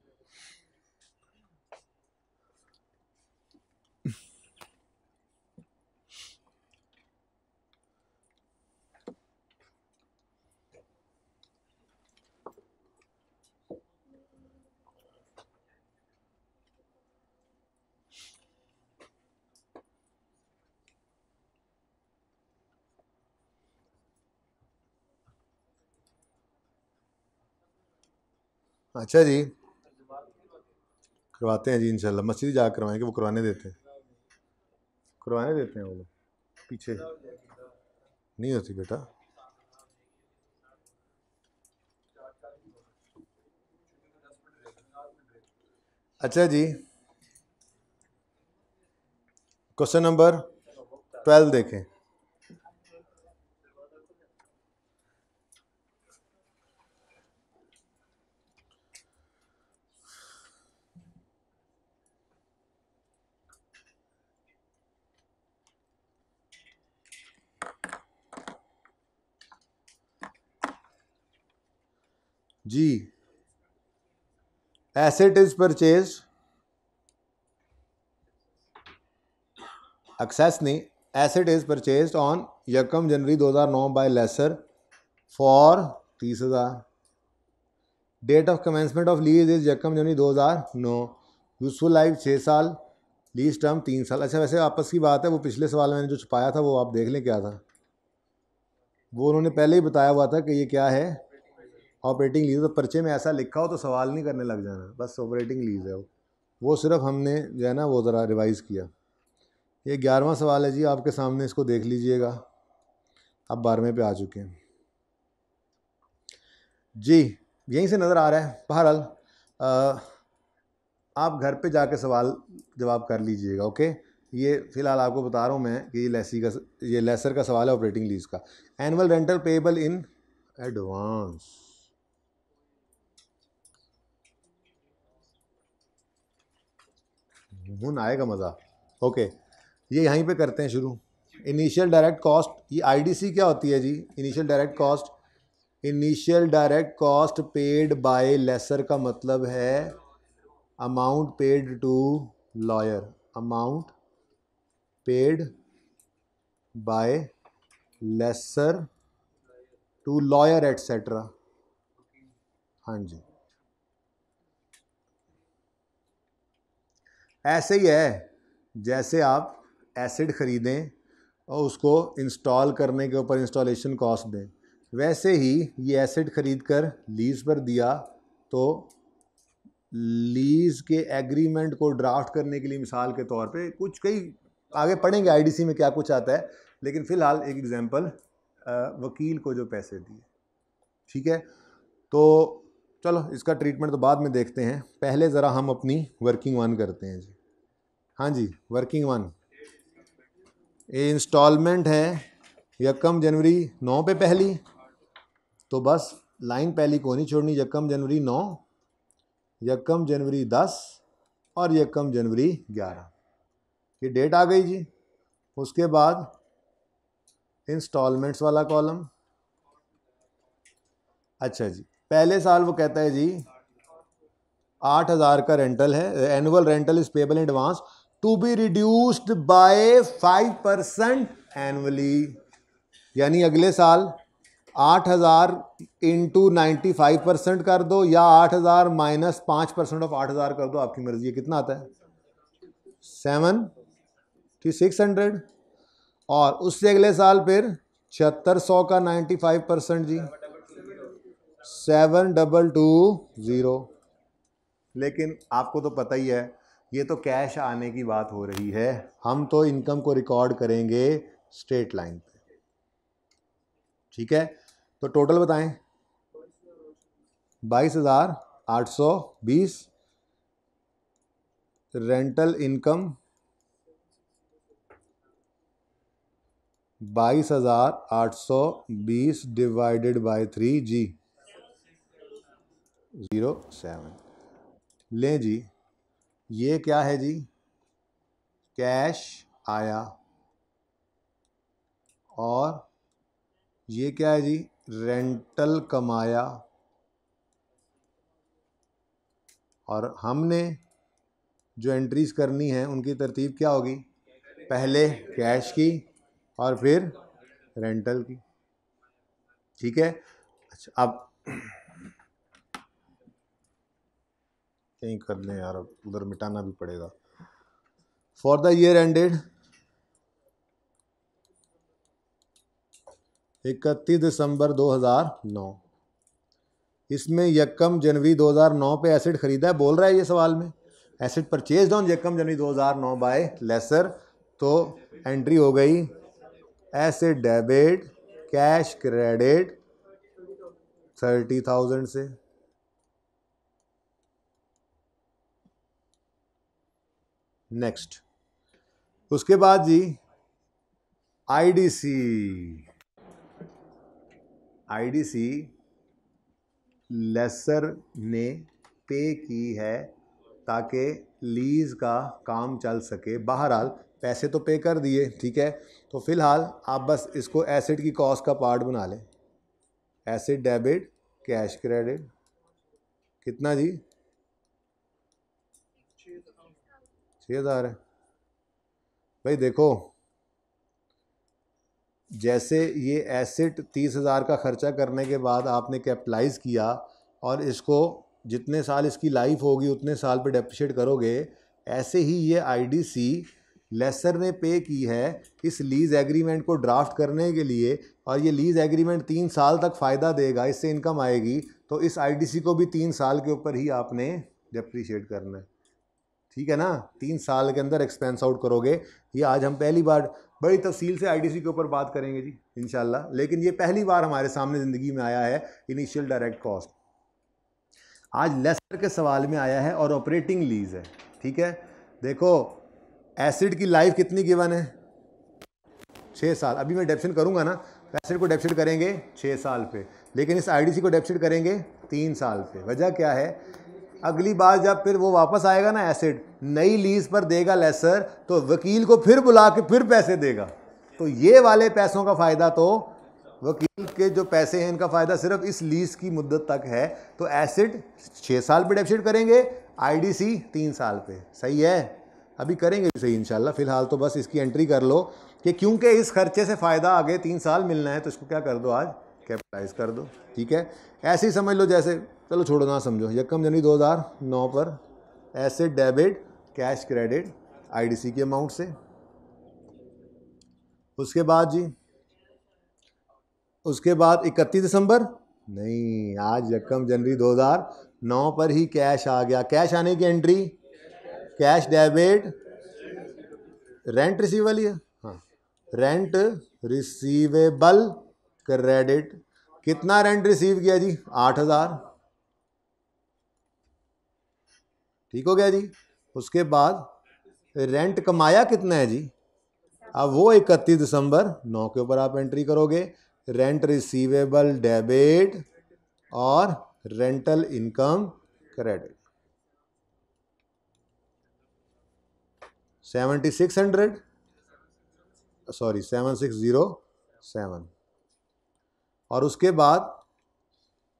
अच्छा जी, करवाते हैं जी इंशाल्लाह, मस्जिद जा करवाएंगे, वो करवाने देते हैं, करवाने देते हैं वो लोग, पीछे नहीं होती बेटा। अच्छा जी, क्वेश्चन नंबर 12 देखें। जी, एसेट इज परचेज, एक्सेस नहीं, एसेट इज परचेज ऑन यकम January 2009 by lessor for 30,000। Date of commencement of lease is यकम जनवरी 2009। यूजफुल लाइफ 6 साल, लीज टर्म 3 साल। अच्छा, वैसे आपस की बात है, वो पिछले सवाल में मैंने जो छुपाया था वो आप देख लें क्या था, वो उन्होंने पहले ही बताया हुआ था कि ये क्या है, ऑपरेटिंग लीज। तो पर्चे में ऐसा लिखा हो तो सवाल नहीं करने लग जाना, बस ऑपरेटिंग लीज है वो सिर्फ हमने जो है ना वो ज़रा रिवाइज़ किया। ये 11वां सवाल है जी आपके सामने, इसको देख लीजिएगा। अब 12वें पे आ चुके हैं जी, यहीं से नज़र आ रहा है। बहरहाल आप घर पे जाके सवाल जवाब कर लीजिएगा, ओके। ये फ़िलहाल आपको बता रहा हूँ मैं कि ये लेसर का सवाल है ऑपरेटिंग लीज का। Annual rental payable in advance, आएगा मज़ा, ओके। ये यहीं पे करते हैं शुरू। इनिशियल डायरेक्ट कॉस्ट, ये आईडीसी क्या होती है जी? Initial direct cost, initial direct cost paid by lessor का मतलब है amount paid to lawyer, amount paid by lessor to lawyer et cetera. हाँ जी, ऐसे ही है जैसे आप एसिड ख़रीदें और उसको इंस्टॉल करने के ऊपर इंस्टॉलेशन कॉस्ट दें, वैसे ही ये एसिड ख़रीद कर लीज़ पर दिया तो लीज़ के एग्रीमेंट को ड्राफ्ट करने के लिए मिसाल के तौर पे कुछ कई आगे पढ़ेंगे आईडीसी में क्या कुछ आता है, लेकिन फ़िलहाल एक एग्जांपल वकील को जो पैसे दिए। ठीक है, तो चलो इसका ट्रीटमेंट तो बाद में देखते हैं, पहले ज़रा हम अपनी वर्किंग वन करते हैं जी। हाँ जी, वर्किंग वन, ये इंस्टॉलमेंट है यकम जनवरी 9 पे पहली, तो बस लाइन पहली को नहीं छोड़नी, यकम जनवरी 9, यकम जनवरी 10 और यकम जनवरी 11, ये डेट आ गई जी। उसके बाद इंस्टॉलमेंट्स वाला कॉलम। अच्छा जी, पहले साल वो कहता है जी 8,000 का रेंटल है, annual rental is payable in advance to be reduced by 5% annually, यानी अगले साल 8,000 इंटू 95% कर दो या 8,000 माइनस 5% ऑफ 8,000 कर दो, आपकी मर्जी है। कितना आता है? 7,600। और उससे अगले साल फिर 7,600 का 95% जी 7,220। लेकिन आपको तो पता ही है ये तो कैश आने की बात हो रही है, हम तो इनकम को रिकॉर्ड करेंगे स्ट्रेट लाइन पे। ठीक है, तो टोटल बताएं। 22,820 रेंटल इनकम 22,820 डिवाइडेड बाय 3 जी 07। लें जी, ये क्या है जी? कैश आया। और ये क्या है जी? रेंटल कमाया। और हमने जो एंट्रीज करनी है उनकी तरतीब क्या होगी? पहले कैश की और फिर रेंटल की। ठीक है, अच्छा अब कहीं कर लें यार, अब उधर मिटाना भी पड़ेगा। फॉर द ईयर एंडेड 31 दिसंबर 2009, इसमें यकम जनवरी 2009 पे एसेट खरीदा है, बोल रहा है ये सवाल में। एसेट परचेज ऑन यकम जनवरी 2009 बाय लेसर, तो एंट्री हो गई एसेट डेबिट कैश क्रेडिट 30,000 से। नेक्स्ट, उसके बाद जी आईडीसी। आईडीसी लेसर ने पे की है ताकि लीज का काम चल सके। बहरहाल पैसे तो पे कर दिए, ठीक है, तो फिलहाल आप बस इसको एसेट की कॉस्ट का पार्ट बना लें। एसेट डेबिट कैश क्रेडिट कितना जी? 6,000 है। भाई देखो, जैसे ये एसेट 30,000 का खर्चा करने के बाद आपने कैपिटलाइज किया और इसको जितने साल इसकी लाइफ होगी उतने साल पे डेप्रिशिएट करोगे, ऐसे ही ये आईडीसी लेसर ने पे की है इस लीज एग्रीमेंट को ड्राफ्ट करने के लिए, और ये लीज एग्रीमेंट 3 साल तक फ़ायदा देगा, इससे इनकम आएगी, तो इस आईडीसी को भी 3 साल के ऊपर ही आपने डेप्रिशिएट करना है। ठीक है ना, 3 साल के अंदर एक्सपेंस आउट करोगे। ये आज हम पहली बार बड़ी तफसील से आईडीसी के ऊपर बात करेंगे जी इंशाल्लाह, लेकिन ये पहली बार हमारे सामने ज़िंदगी में आया है इनिशियल डायरेक्ट कॉस्ट। आज लेसर के सवाल में आया है और ऑपरेटिंग लीज है। ठीक है, देखो एसिड की लाइफ कितनी गिवन है? 6 साल। अभी मैं डेप्शन करूंगा ना, एसिड को डेप्शन करेंगे 6 साल पे, लेकिन इस आईडीसी को डेप्शन करेंगे 3 साल पे। वजह क्या है? अगली बार जब फिर वो वापस आएगा ना एसिड, नई लीज पर देगा लेसर, तो वकील को फिर बुला के फिर पैसे देगा। तो ये वाले पैसों का फ़ायदा, तो वकील के जो पैसे हैं इनका फ़ायदा सिर्फ इस लीज की मुद्दत तक है। तो एसिड 6 साल पे डेप्शिट करेंगे, आईडीसी 3 साल पे। सही है, अभी करेंगे सही इंशाल्लाह। फिलहाल तो बस इसकी एंट्री कर लो कि क्योंकि इस खर्चे से फ़ायदा आगे 3 साल मिलना है, तो इसको क्या कर दो, आज कैपिटलाइज कर दो। ठीक है, ऐसे ही समझ लो जैसे, चलो छोड़ो ना समझो, यकम जनवरी 2009 पर asset debit cash credit IDC के अमाउंट से। उसके बाद जी, उसके बाद 31 दिसंबर नहीं, आज यकम जनवरी 2009 पर ही कैश आ गया। कैश आने की entry cash debit rent receivable है, हाँ, रेंट रिसीवेबल क्रेडिट। कितना रेंट रिसीव किया जी? 8,000। ठीक हो गया जी। उसके बाद रेंट कमाया कितना है जी? अब वो 31 दिसंबर 9 के ऊपर आप एंट्री करोगे, रेंट रिसीवेबल डेबिट और रेंटल इनकम क्रेडिट 7600, सॉरी 7607। और उसके बाद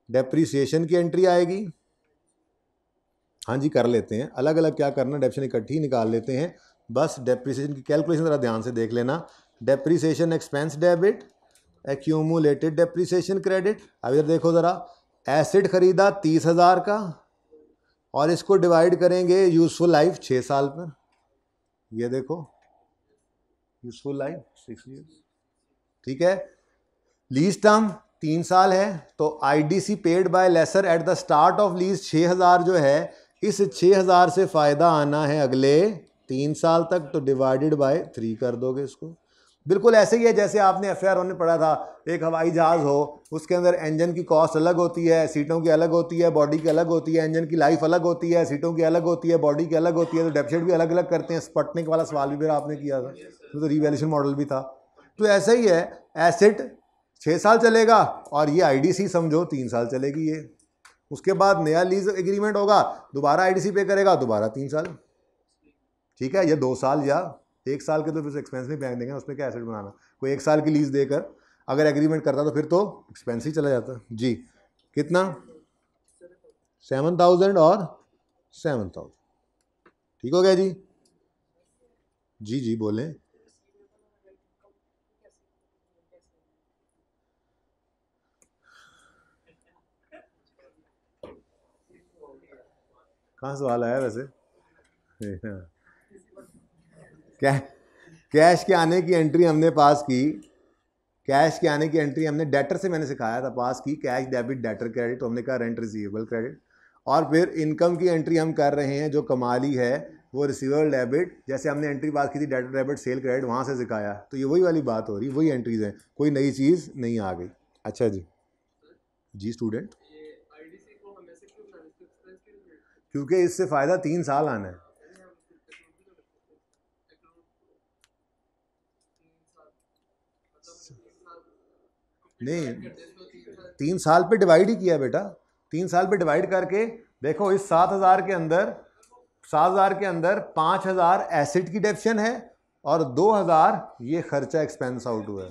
डेप्रीसिएशन की एंट्री आएगी। हाँ जी कर लेते हैं, अलग अलग क्या करना, डेप्शन इकट्ठी निकाल लेते हैं बस डेप्रिसिएशन की कैलकुलेशन ज़रा ध्यान से देख लेना। Depreciation expense debit, accumulated depreciation credit. अब इधर देखो ज़रा, एसिड खरीदा 30,000 का और इसको डिवाइड करेंगे यूजफुल लाइफ 6 साल पर। ये देखो यूजफुल लाइफ 6 ईयर्स, ठीक है। लीज टर्म 3 साल है, तो IDC paid by lessor at the start of lease 6,000 जो है, इस 6,000 से फ़ायदा आना है अगले 3 साल तक, तो डिवाइडेड बाय 3 कर दोगे इसको। बिल्कुल ऐसे ही है जैसे आपने एफआरओ में पढ़ा था, एक हवाई जहाज़ हो, उसके अंदर इंजन की कॉस्ट अलग होती है, सीटों की अलग होती है, बॉडी की अलग होती है, इंजन की लाइफ अलग होती है, सीटों की अलग होती है, बॉडी की अलग होती है, तो डेप्रिसिएट भी अलग अलग करते हैं। स्पटनिक वाला सवाल भी फिर आपने किया था, तो रिवैल्यूएशन मॉडल भी था। तो ऐसा ही है, एसेट 6 साल चलेगा और ये आईडीसी समझो 3 साल चलेगी ये। उसके बाद नया लीज एग्रीमेंट होगा, दोबारा आईडीसी पे करेगा, दोबारा 3 साल, ठीक है। ये 2 साल या 1 साल के तो फिर एक्सपेंस नहीं फेंक देंगे, उसमें क्या एसेट बनाना। कोई 1 साल की लीज देकर अगर एग्रीमेंट करता तो फिर तो एक्सपेंस ही चला जाता जी। कितना? 7,000 और 7,000, ठीक हो गया जी। जी जी बोलें। कहाँ सवाल आया वैसे? क्या कैश के आने की एंट्री हमने पास की, कैश के आने की एंट्री हमने डेटर से मैंने सिखाया था पास की, कैश डेबिट डेटर क्रेडिट, तो हमने कहा रेंट रिसीवेबल क्रेडिट। और फिर इनकम की एंट्री हम कर रहे हैं, जो कमाली है वो रिसीवेबल डेबिट, जैसे हमने एंट्री पास की थी डेटर डेबिट सेल क्रेडिट, वहाँ से सिखाया। तो ये वही वाली बात हो रही, वही एंट्रीज हैं, कोई नई चीज़ नहीं आ गई। अच्छा जी, जी स्टूडेंट, क्योंकि इससे फ़ायदा 3 साल आना है। नहीं, 3 साल पे डिवाइड ही किया बेटा, 3 साल पे डिवाइड करके देखो, इस 7,000 के अंदर 7,000 के अंदर 5,000 एसिड की डेप्शन है और 2,000 ये खर्चा एक्सपेंस आउट हुआ है।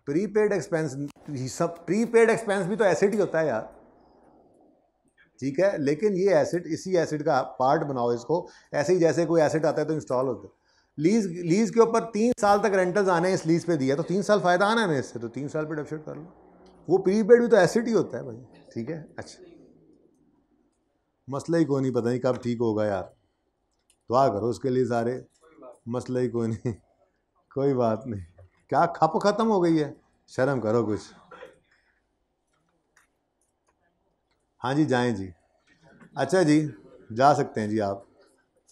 प्रीपेड एक्सपेंस, सब प्रीपेड एक्सपेंस भी तो एसिड ही होता है यार, ठीक है। लेकिन ये एसिड, इसी एसिड का पार्ट बनाओ इसको, ऐसे ही जैसे कोई एसिड आता है तो इंस्टॉल होता है। लीज के ऊपर 3 साल तक रेंटल्स आने हैं, इस लीज पे दिया तो 3 साल फायदा आना है ना इससे, तो 3 साल पे डेप्शन कर लो। वो प्रीपेड भी तो एसिड ही होता है भाई, ठीक है। अच्छा, मसला ही कोई नहीं, पता नहीं कब ठीक होगा यार, दुआ करो उसके लिए सारे, मसला ही कोई नहीं, कोई बात नहीं। क्या खप खत्म हो गई है, शर्म करो कुछ। हाँ जी जाएं जी, अच्छा जी जा सकते हैं जी आप।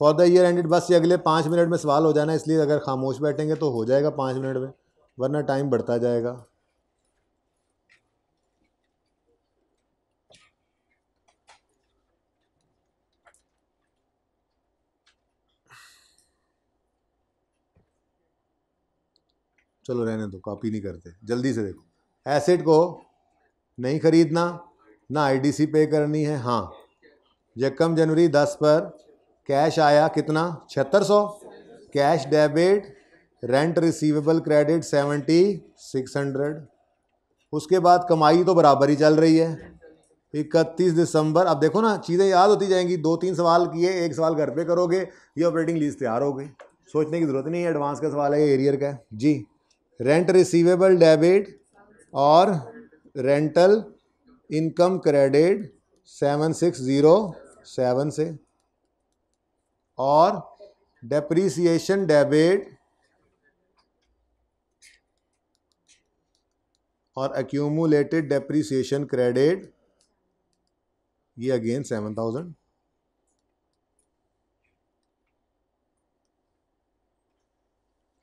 फॉर द ईयर एंडेड, बस ये अगले 5 मिनट में सवाल हो जाना, इसलिए अगर खामोश बैठेंगे तो हो जाएगा 5 मिनट में, वरना टाइम बढ़ता जाएगा। चलो रहने दो, कॉपी नहीं करते, जल्दी से देखो। एसेट को नहीं खरीदना, ना आईडीसी पे करनी है। हाँ, यकम जनवरी 10 पर कैश आया कितना? 7600, cash debit, rent receivable credit 7,600। उसके बाद कमाई तो बराबर ही चल रही है, 31 दिसंबर। अब देखो ना, चीज़ें याद होती जाएंगी, 2-3 सवाल किए, एक सवाल घर पे करोगे, ये ऑपरेटिंग लीज तैयार हो गई, सोचने की ज़रूरत नहीं है, एडवांस का सवाल है, ये एरियर का है जी। रेंट रिसीवेबल डेबिट और रेंटल इनकम क्रेडिट 7,607 से, और डेप्रीसिएशन डेबिट और एक्यूमुलेटेड डेप्रीसिएशन क्रेडिट, ये अगेन 7,000,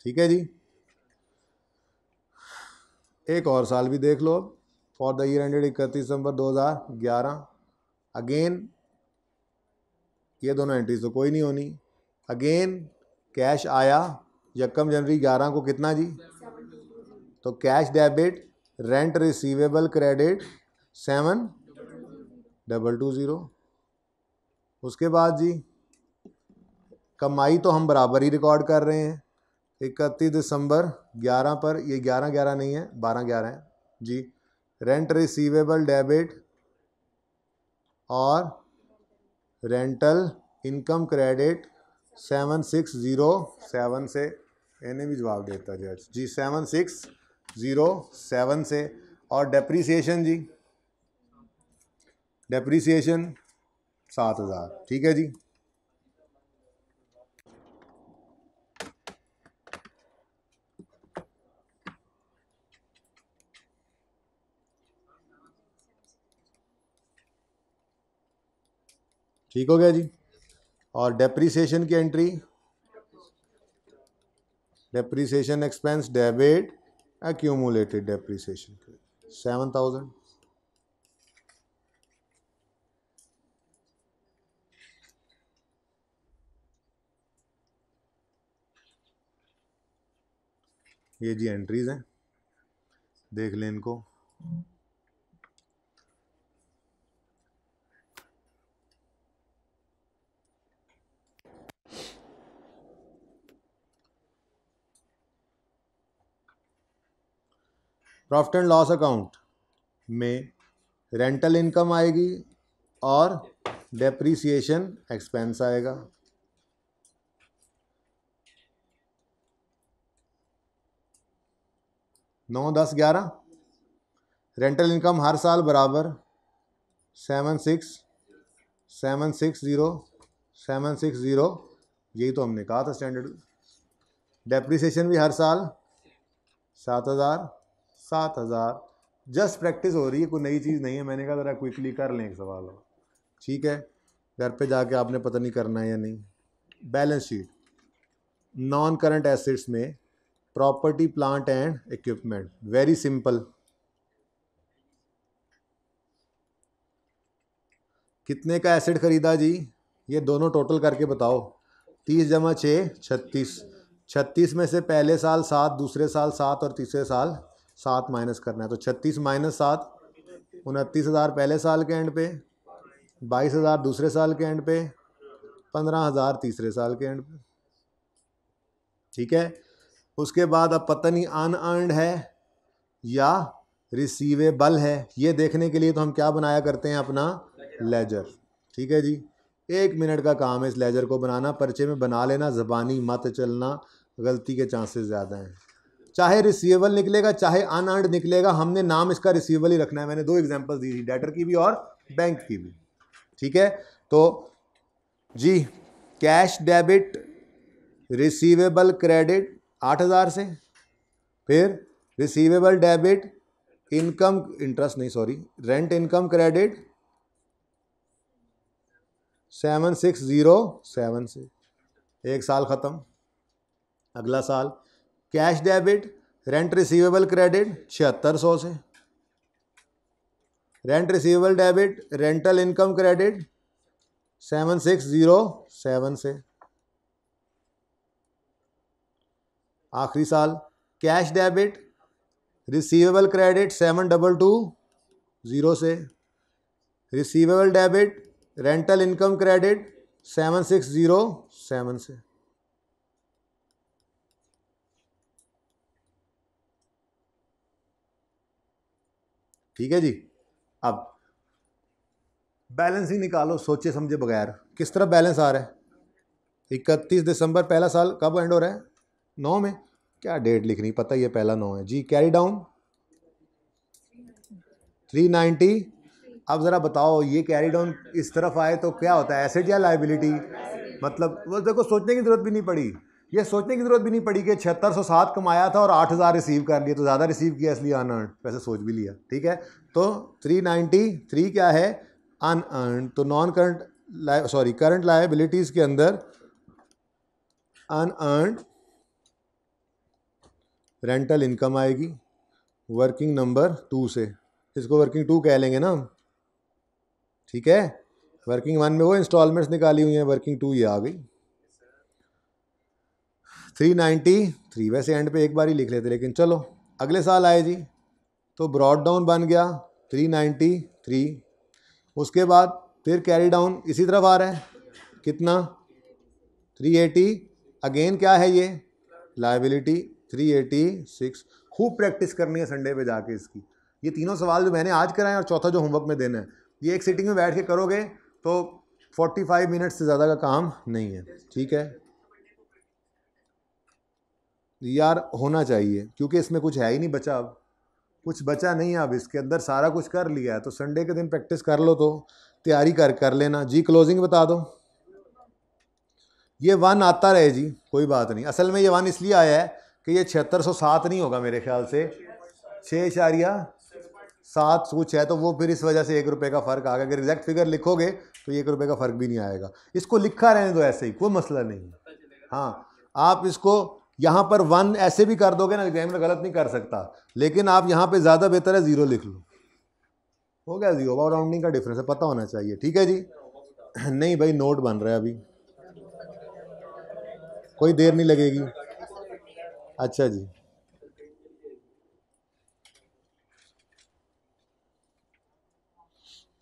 ठीक है जी। एक और साल भी देख लो, for the year ended 31 December 2011, again ये दोनों एंट्रीज तो कोई नहीं होनी। अगेन कैश आया यकम जनवरी 11 को कितना जी? तो cash debit rent receivable credit 7,220। उसके बाद जी कमाई तो हम बराबर ही रिकॉर्ड कर रहे हैं, 31 दिसंबर 11 पर, ये 11/11 नहीं है, 12/11 है जी। रेंट रिसीवेबल डेबिट और रेंटल इनकम क्रेडिट 7607 से, इन्हें भी जवाब देता जज जी, 7607 से। और डेप्रीसिएशन जी, डेप्रीसिएशन 7000, ठीक है जी। ठीक हो गया जी। और डेप्रीसिएशन की entry, depreciation expense debit accumulated depreciation 7000। ये जी एंट्रीज हैं, देख लें इनको। प्रॉफिट एंड लॉस अकाउंट में रेंटल इनकम आएगी और डेप्रीसिएशन एक्सपेंस आएगा। 9, 10, 11। रेंटल इनकम हर साल बराबर 760, यही तो हमने कहा था स्टैंडर्ड। डेप्रीसिएशन भी हर साल 7000। जस्ट प्रैक्टिस हो रही है, कोई नई चीज़ नहीं है। मैंने कहा ज़रा क्विकली कर लें एक सवाल और, ठीक है। घर पे जाके आपने पता नहीं करना है या नहीं। Balance sheet, non current assets में property plant and equipment, very simple. कितने का एसेट खरीदा जी, ये दोनों टोटल करके बताओ। 30 × 6 36। 36 में से पहले साल 7, दूसरे साल 7 और तीसरे साल 7 माइनस करना है। तो 36 - 7 29,000 पहले साल के एंड पे, 22,000 दूसरे साल के एंड पे, 15,000 तीसरे साल के एंड पे, ठीक है। उसके बाद अब पता नहीं अनअर्न्ड है या रिसीवेबल है, ये देखने के लिए तो हम क्या बनाया करते हैं, अपना लेजर, ठीक है जी। 1 मिनट का काम है इस लेजर को बनाना, पर्चे में बना लेना, ज़बानी मत चलना, गलती के चांसेस ज़्यादा हैं। चाहे रिसीवेबल निकलेगा चाहे अनअर्न्ड निकलेगा, हमने नाम इसका रिसीवेबल ही रखना है। मैंने 2 एग्जांपल दी थी, डेटर की भी और बैंक की भी, ठीक है। तो जी कैश डेबिट रिसीवेबल क्रेडिट 8000 से, फिर रिसीवेबल डेबिट इनकम इंटरेस्ट नहीं सॉरी रेंट इनकम क्रेडिट 7607 से, एक साल ख़त्म। अगला साल cash debit rent receivable credit 7600 से, rent receivable debit rental income credit 7607 से। आखिरी साल कैश डेबिट रिसीवेबल क्रेडिट 7220 से, receivable debit rental income credit 7607 से। ठीक है जी। अब बैलेंस ही निकालो सोचे समझे बगैर। किस तरह बैलेंस आ रहा है, 31 दिसंबर पहला साल कब एंड हो रहा है, 9 में। क्या डेट लिखनी पता ही है, पहला 9 है जी। Carry down 390। अब ज़रा बताओ ये कैरी डाउन इस तरफ आए तो क्या होता है, एसेट या लाइबिलिटी। मतलब वो देखो सोचने की ज़रूरत भी नहीं पड़ी, ये सोचने की ज़रूरत भी नहीं पड़ी कि 7607 कमाया था और 8000 रिसीव कर लिया, तो ज़्यादा रिसीव किया इसलिए अनअर्न्ड, वैसे सोच भी लिया, ठीक है। तो 393 क्या है, अनअर्न्ड। तो नॉन करंट करंट लायबिलिटीज़ के अंदर अनअर्न्ड रेंटल इनकम आएगी वर्किंग नंबर 2 से, इसको वर्किंग 2 कह लेंगे ना, ठीक है। वर्किंग 1 में वो इंस्टॉलमेंट्स निकाली हुई हैं, वर्किंग 2 ये आ गई। 393 वैसे एंड पे एक बार ही लिख लेते, लेकिन चलो अगले साल आए जी, तो ब्रॉड डाउन बन गया 393। उसके बाद फिर कैरी डाउन इसी तरफ आ रहा है, कितना 380। अगेन क्या है ये लायबिलिटी 386। खूब प्रैक्टिस करनी है संडे पे जाके इसकी। ये तीनों सवाल जो मैंने आज कराए और चौथा जो होमवर्क में देना है, ये एक सिटिंग में बैठ के करोगे तो 45 मिनट से ज़्यादा का काम नहीं है, ठीक है। यार होना चाहिए, क्योंकि इसमें कुछ है ही नहीं बचा, अब कुछ बचा नहीं है, अब इसके अंदर सारा कुछ कर लिया है, तो संडे के दिन प्रैक्टिस कर लो, तो तैयारी कर लेना जी। क्लोजिंग बता दो। ये 1 आता रहे जी, कोई बात नहीं। असल में ये 1 इसलिए आया है कि ये 7607 नहीं होगा मेरे ख्याल से, 6.7 कुछ है, तो वो फिर इस वजह से 1 रुपये का फ़र्क आ गया। अगर एग्जैक्ट फिगर लिखोगे तो 1 रुपये का फ़र्क भी नहीं आएगा। इसको लिखा रहने दो ऐसे ही, कोई मसला नहीं। हाँ, आप इसको यहाँ पर 1 ऐसे भी कर दोगे ना, एग्जामिनर गलत नहीं कर सकता, लेकिन आप यहाँ पे ज़्यादा बेहतर है 0 लिख लो, हो गया 0। अब राउंडिंग का डिफरेंस है, पता होना चाहिए, ठीक है जी। नहीं भाई, नोट बन रहा है अभी, कोई देर नहीं लगेगी। अच्छा जी,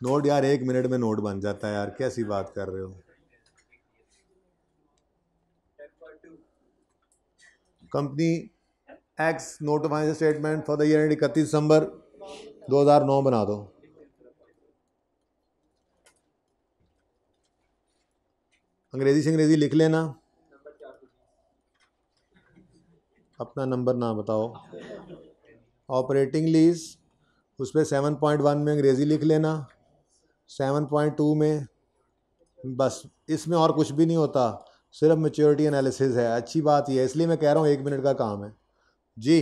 नोट यार 1 मिनट में नोट बन जाता है यार, कैसी बात कर रहे हो। Company x note of financial statement for the year 31 दिसंबर 2009 बना दो। अंग्रेजी से अंग्रेजी लिख लेना, अपना नंबर ना बताओ। ऑपरेटिंग लीज उस पर 7.1 में अंग्रेज़ी लिख लेना, 7.2 में, बस इसमें और कुछ भी नहीं होता, सिर्फ मैच्योरिटी एनालिसिस है। अच्छी बात यह है, इसलिए मैं कह रहा हूँ 1 मिनट का काम है जी।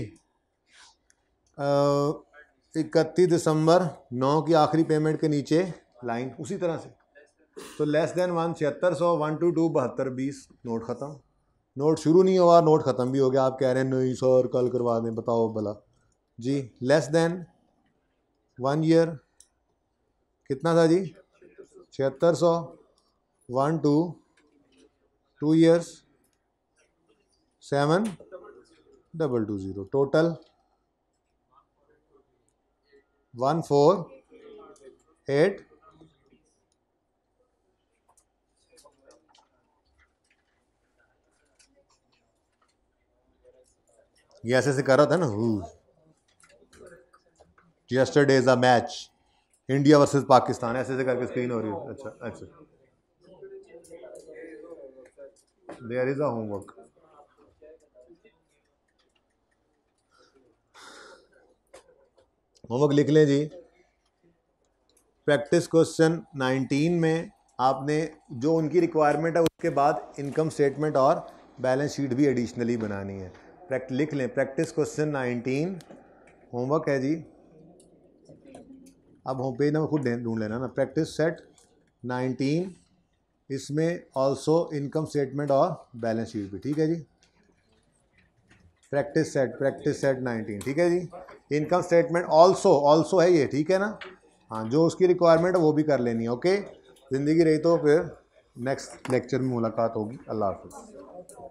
31 दिसंबर 9 की आखिरी पेमेंट के नीचे लाइन उसी तरह से, तो लेस देन 1 7600 1 to 2 72 20, नोट ख़त्म। नोट शुरू नहीं हुआ, नोट ख़त्म भी हो गया। आप कह रहे हैं नहीं सर कल करवा दें, बताओ भला जी। लेस देन 1 ईयर कितना था जी, 7600 1 to 2 ईयर्स 7220, टोटल 148। ये ऐसे कर रहा था ना, yesterday is a match India versus Pakistan, ऐसे करके स्क्रीन हो रही है। अच्छा अच्छा, there is a homework. Homework लिख लें जी। प्रैक्टिस क्वेश्चन 19 में आपने जो उनकी रिक्वायरमेंट है उसके बाद इनकम स्टेटमेंट और बैलेंस शीट भी एडिशनली बनानी है। लिख लें प्रैक्टिस क्वेश्चन 19 होमवर्क है जी। अब होम पेज नंबर खुद ढूंढ लेना ना, प्रैक्टिस सेट 19, इसमें ऑल्सो इनकम स्टेटमेंट और बैलेंस शीट भी, ठीक है जी। प्रैक्टिस सेट 19, ठीक है जी। इनकम स्टेटमेंट ऑल्सो है ये, ठीक है ना। हाँ, जो उसकी रिक्वायरमेंट है वो भी कर लेनी है। ओके, ज़िंदगी रही तो फिर नेक्स्ट लेक्चर में मुलाकात होगी। अल्लाह हाफ़िज़।